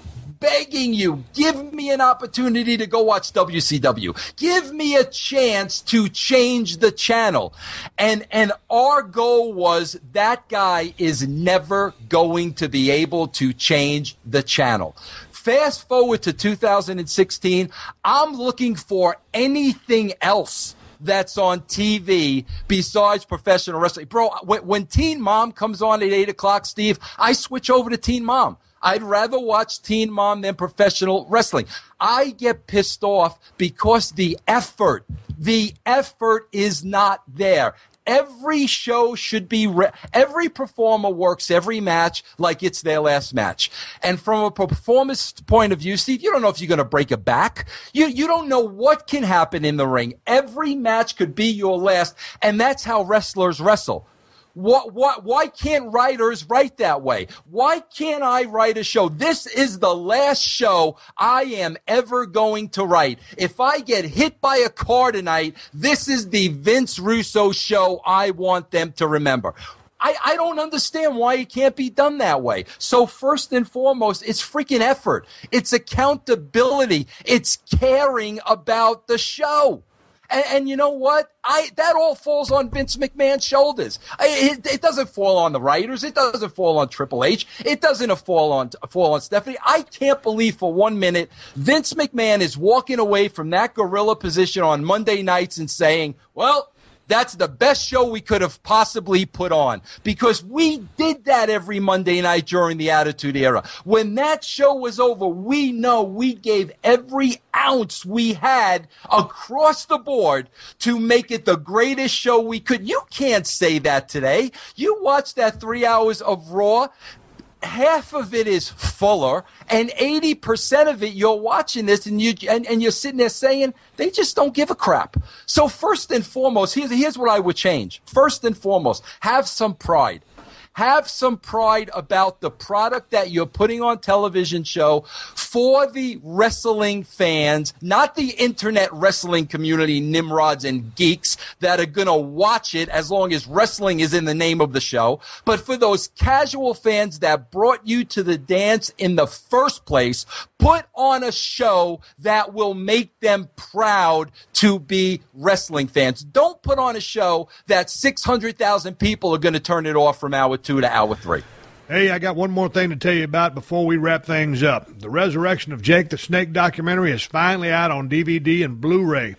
S3: give me an opportunity to go watch WCW. Give me a chance to change the channel. And our goal was that guy is never going to be able to change the channel. Fast forward to 2016, I'm looking for anything else that's on TV besides professional wrestling. Bro, when Teen Mom comes on at 8 o'clock, Steve, I switch over to Teen Mom. I'd rather watch Teen Mom than professional wrestling. I get pissed off because the effort is not there. Every show should be, every performer works every match like it's their last match. And from a performance point of view, Steve, you don't know if you're going to break a back. You don't know what can happen in the ring. Every match could be your last, and that's how wrestlers wrestle. Why can't writers write that way? Why can't I write a show? This is the last show I am ever going to write. If I get hit by a car tonight, this is the Vince Russo show I want them to remember. I don't understand why it can't be done that way. So first and foremost, it's freaking effort. It's accountability. It's caring about the show. And you know what? That all falls on Vince McMahon's shoulders. It doesn't fall on the writers. It doesn't fall on Triple H. It doesn't fall on Stephanie. I can't believe for 1 minute Vince McMahon is walking away from that gorilla position on Monday nights and saying, well, that's the best show we could have possibly put on, because we did that every Monday night during the Attitude Era. When that show was over, we know we gave every ounce we had across the board to make it the greatest show we could. You can't say that today. You watch that 3 hours of Raw, half of it is fuller, and 80% of it you're watching this and you're sitting there saying they just don't give a crap. So first and foremost, here's what I would change. First and foremost, have some pride. Have some pride about the product that you're putting on television show for the wrestling fans, not the internet wrestling community nimrods and geeks that are going to watch it as long as wrestling is in the name of the show, but for those casual fans that brought you to the dance in the first place. Put on a show that will make them proud to be wrestling fans. Don't put on a show that 600,000 people are going to turn it off from hour 2 to hour 3.
S1: Hey, I got one more thing to tell you about before we wrap things up. The Resurrection of Jake the Snake documentary is finally out on DVD and Blu-ray.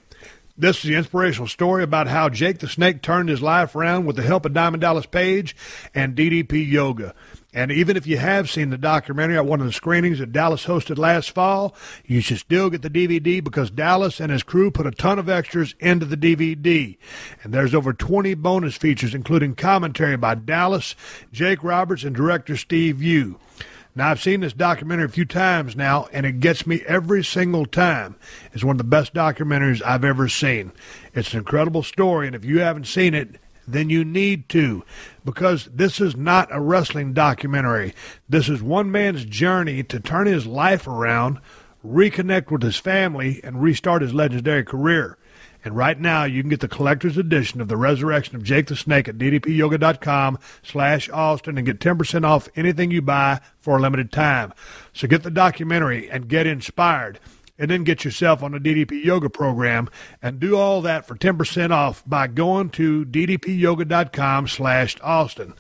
S1: This is the inspirational story about how Jake the Snake turned his life around with the help of Diamond Dallas Page and DDP Yoga. And even if you have seen the documentary at one of the screenings that Dallas hosted last fall, you should still get the DVD because Dallas and his crew put a ton of extras into the DVD. And there's over 20 bonus features, including commentary by Dallas, Jake Roberts, and director Steve Yu. Now, I've seen this documentary a few times now, and it gets me every single time. It's one of the best documentaries I've ever seen. It's an incredible story, and if you haven't seen it, then you need to, because this is not a wrestling documentary. This is one man's journey to turn his life around, reconnect with his family, and restart his legendary career. And right now, you can get the collector's edition of The Resurrection of Jake the Snake at ddpyoga.com/Austin and get 10% off anything you buy for a limited time. So get the documentary and get inspired. And then get yourself on the DDP Yoga program and do all that for 10% off by going to ddpyoga.com/Austin.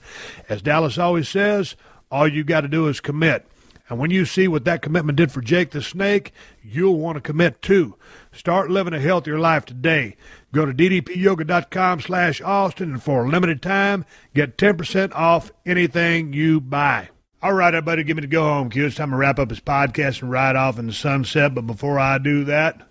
S1: As Dallas always says, all you got to do is commit. And when you see what that commitment did for Jake the Snake, you'll want to commit too. Start living a healthier life today. Go to ddpyoga.com/Austin and for a limited time, get 10% off anything you buy. All right, everybody, give me the go home cue. It's time to wrap up this podcast and ride off in the sunset. But before I do that,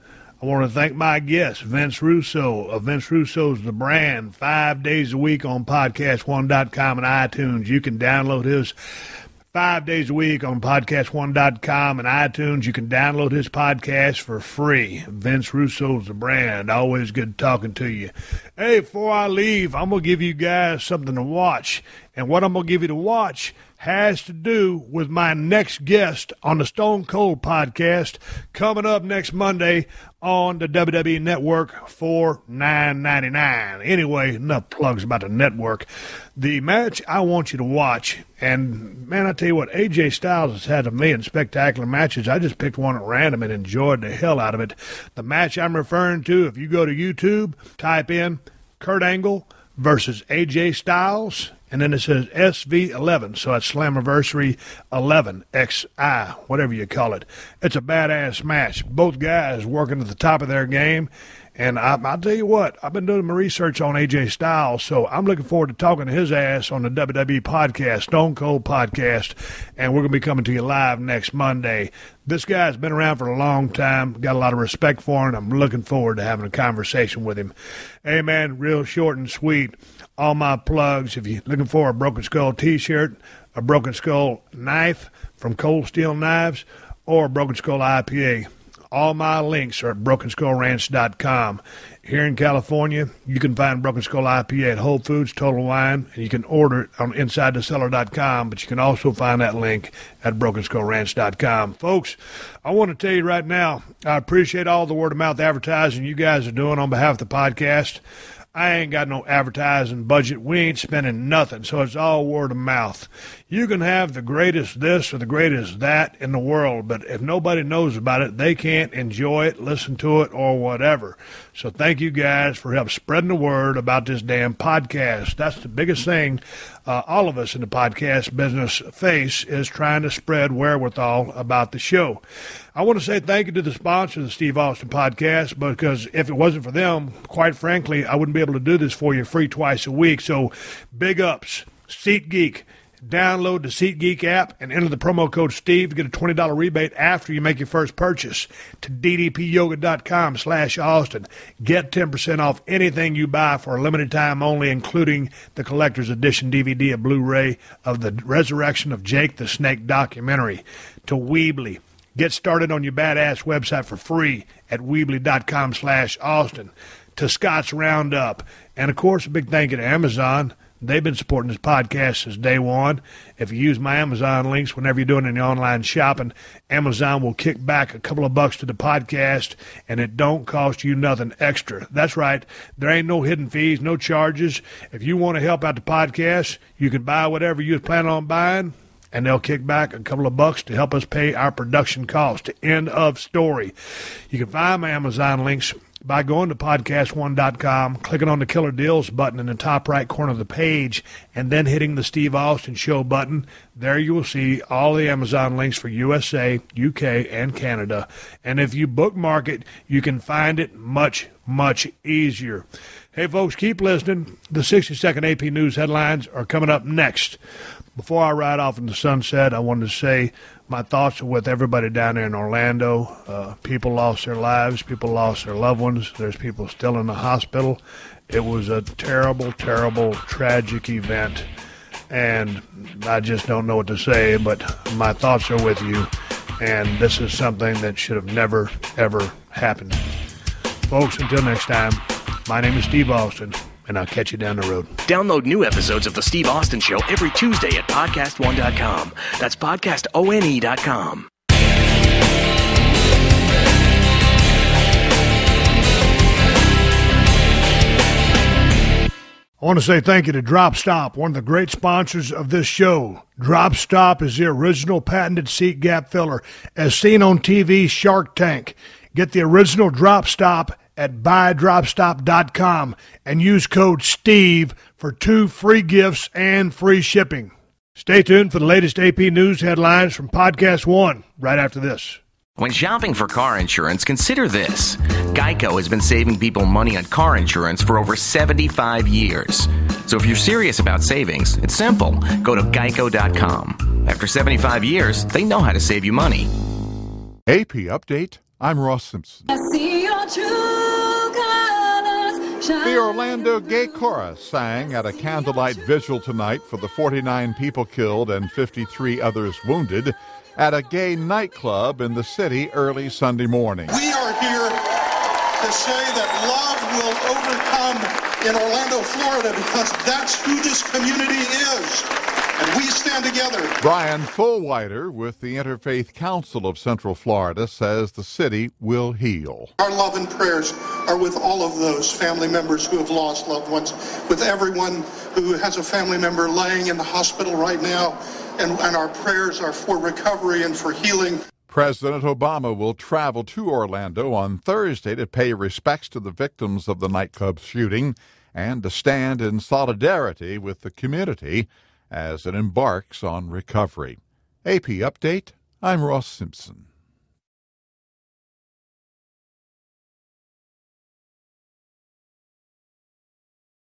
S1: I want to thank my guest, Vince Russo of Vince Russo's The Brand, 5 days a week on podcast1.com and iTunes. You can download his 5 days a week on podcast1.com and iTunes. You can download his podcast for free. Vince Russo's The Brand. Always good talking to you. Hey, before I leave, I'm going to give you guys something to watch. And what I'm going to give you to watch has to do with my next guest on the Stone Cold podcast coming up next Monday on the WWE Network for $9.99. Anyway, enough plugs about the network. The match I want you to watch, and man, I tell you what, AJ Styles has had a million spectacular matches. I just picked one at random and enjoyed the hell out of it. The match I'm referring to, if you go to YouTube, type in Kurt Angle versus AJ Styles, and then it says SV11, so that's Slammiversary 11, XI, whatever you call it. It's a badass match. Both guys working at the top of their game, and I'll tell you what, I've been doing my research on AJ Styles, so I'm looking forward to talking to his ass on the WWE podcast, Stone Cold podcast, and we're going to be coming to you live next Monday. This guy's been around for a long time, got a lot of respect for him. I'm looking forward to having a conversation with him. Hey, man, real short and sweet. All my plugs, if you're looking for a Broken Skull t-shirt, a Broken Skull knife from Cold Steel Knives, or a Broken Skull IPA, all my links are at BrokenSkullRanch.com. Here in California, you can find Broken Skull IPA at Whole Foods, Total Wine, and you can order it on InsideTheCellar.com, but you can also find that link at BrokenSkullRanch.com. Folks, I want to tell you right now, I appreciate all the word-of-mouth advertising you guys are doing on behalf of the podcast. I ain't got no advertising budget. We ain't spending nothing, so it's all word of mouth. You can have the greatest this or the greatest that in the world, but if nobody knows about it, they can't enjoy it, listen to it, or whatever. So thank you guys for help spreading the word about this damn podcast. That's the biggest thing all of us in the podcast business face, is trying to spread wherewithal about the show. I want to say thank you to the sponsor of the Steve Austin podcast, because if it wasn't for them, quite frankly, I wouldn't be able to do this for you free twice a week. So big ups, SeatGeek. Download the SeatGeek app and enter the promo code Steve to get a $20 rebate after you make your first purchase to ddpyoga.com/Austin. Get 10% off anything you buy for a limited time only, including the collector's edition DVD and Blu-ray of the Resurrection of Jake the Snake documentary. To Weebly. Get started on your badass website for free at Weebly.com/Austin. To Scott's Roundup. And, of course, a big thank you to Amazon. They've been supporting this podcast since day one. If you use my Amazon links whenever you're doing any online shopping, Amazon will kick back a couple of bucks to the podcast, and it don't cost you nothing extra. That's right. There ain't no hidden fees, no charges. If you want to help out the podcast, you can buy whatever you plan on buying, and they'll kick back a couple of bucks to help us pay our production cost. End of story. You can find my Amazon links by going to podcast1.com, clicking on the Killer Deals button in the top right corner of the page, and then hitting the Steve Austin Show button. There you will see all the Amazon links for USA, UK, and Canada. And if you bookmark it, you can find it much, much easier. Hey, folks, keep listening. The 60-second AP News headlines are coming up next. Before I ride off in the sunset, I wanted to say my thoughts are with everybody down there in Orlando. People lost their lives. People lost their loved ones. There's people still in the hospital. It was a terrible, terrible, tragic event, and I just don't know what to say, but my thoughts are with you, and this is something that should have never, ever happened. Folks, until next time, my name is Steve Austin, and I'll catch you down the road.
S2: Download new episodes of The Steve Austin Show every Tuesday at podcast1.com. That's podcastone.com.
S1: I want to say thank you to Drop Stop, one of the great sponsors of this show. Drop Stop is the original patented seat gap filler, as seen on TV Shark Tank. Get the original Drop Stop at buydropstop.com and use code STEVE for 2 free gifts and free shipping. Stay tuned for the latest AP News headlines from Podcast One right after this.
S2: When shopping for car insurance, consider this. Geico has been saving people money on car insurance for over 75 years. So if you're serious about savings, it's simple. Go to geico.com. After 75 years, they know how to save you money.
S4: AP Update. I'm Ross Simpson.
S5: I see your
S4: The Orlando Gay Chorus sang at a candlelight vigil tonight for the 49 people killed and 53 others wounded at a gay nightclub in the city early Sunday morning.
S5: We are here to say that love will overcome in Orlando, Florida, because that's who this community is. And we stand together.
S4: Brian Fullwider with the Interfaith Council of Central Florida says the city will heal.
S5: Our love and prayers are with all of those family members who have lost loved ones, with everyone who has a family member laying in the hospital right now, and our prayers are for recovery and for healing.
S4: President Obama will travel to Orlando on Thursday to pay respects to the victims of the nightclub shooting and to stand in solidarity with the community as it embarks on recovery. AP Update, I'm Ross Simpson.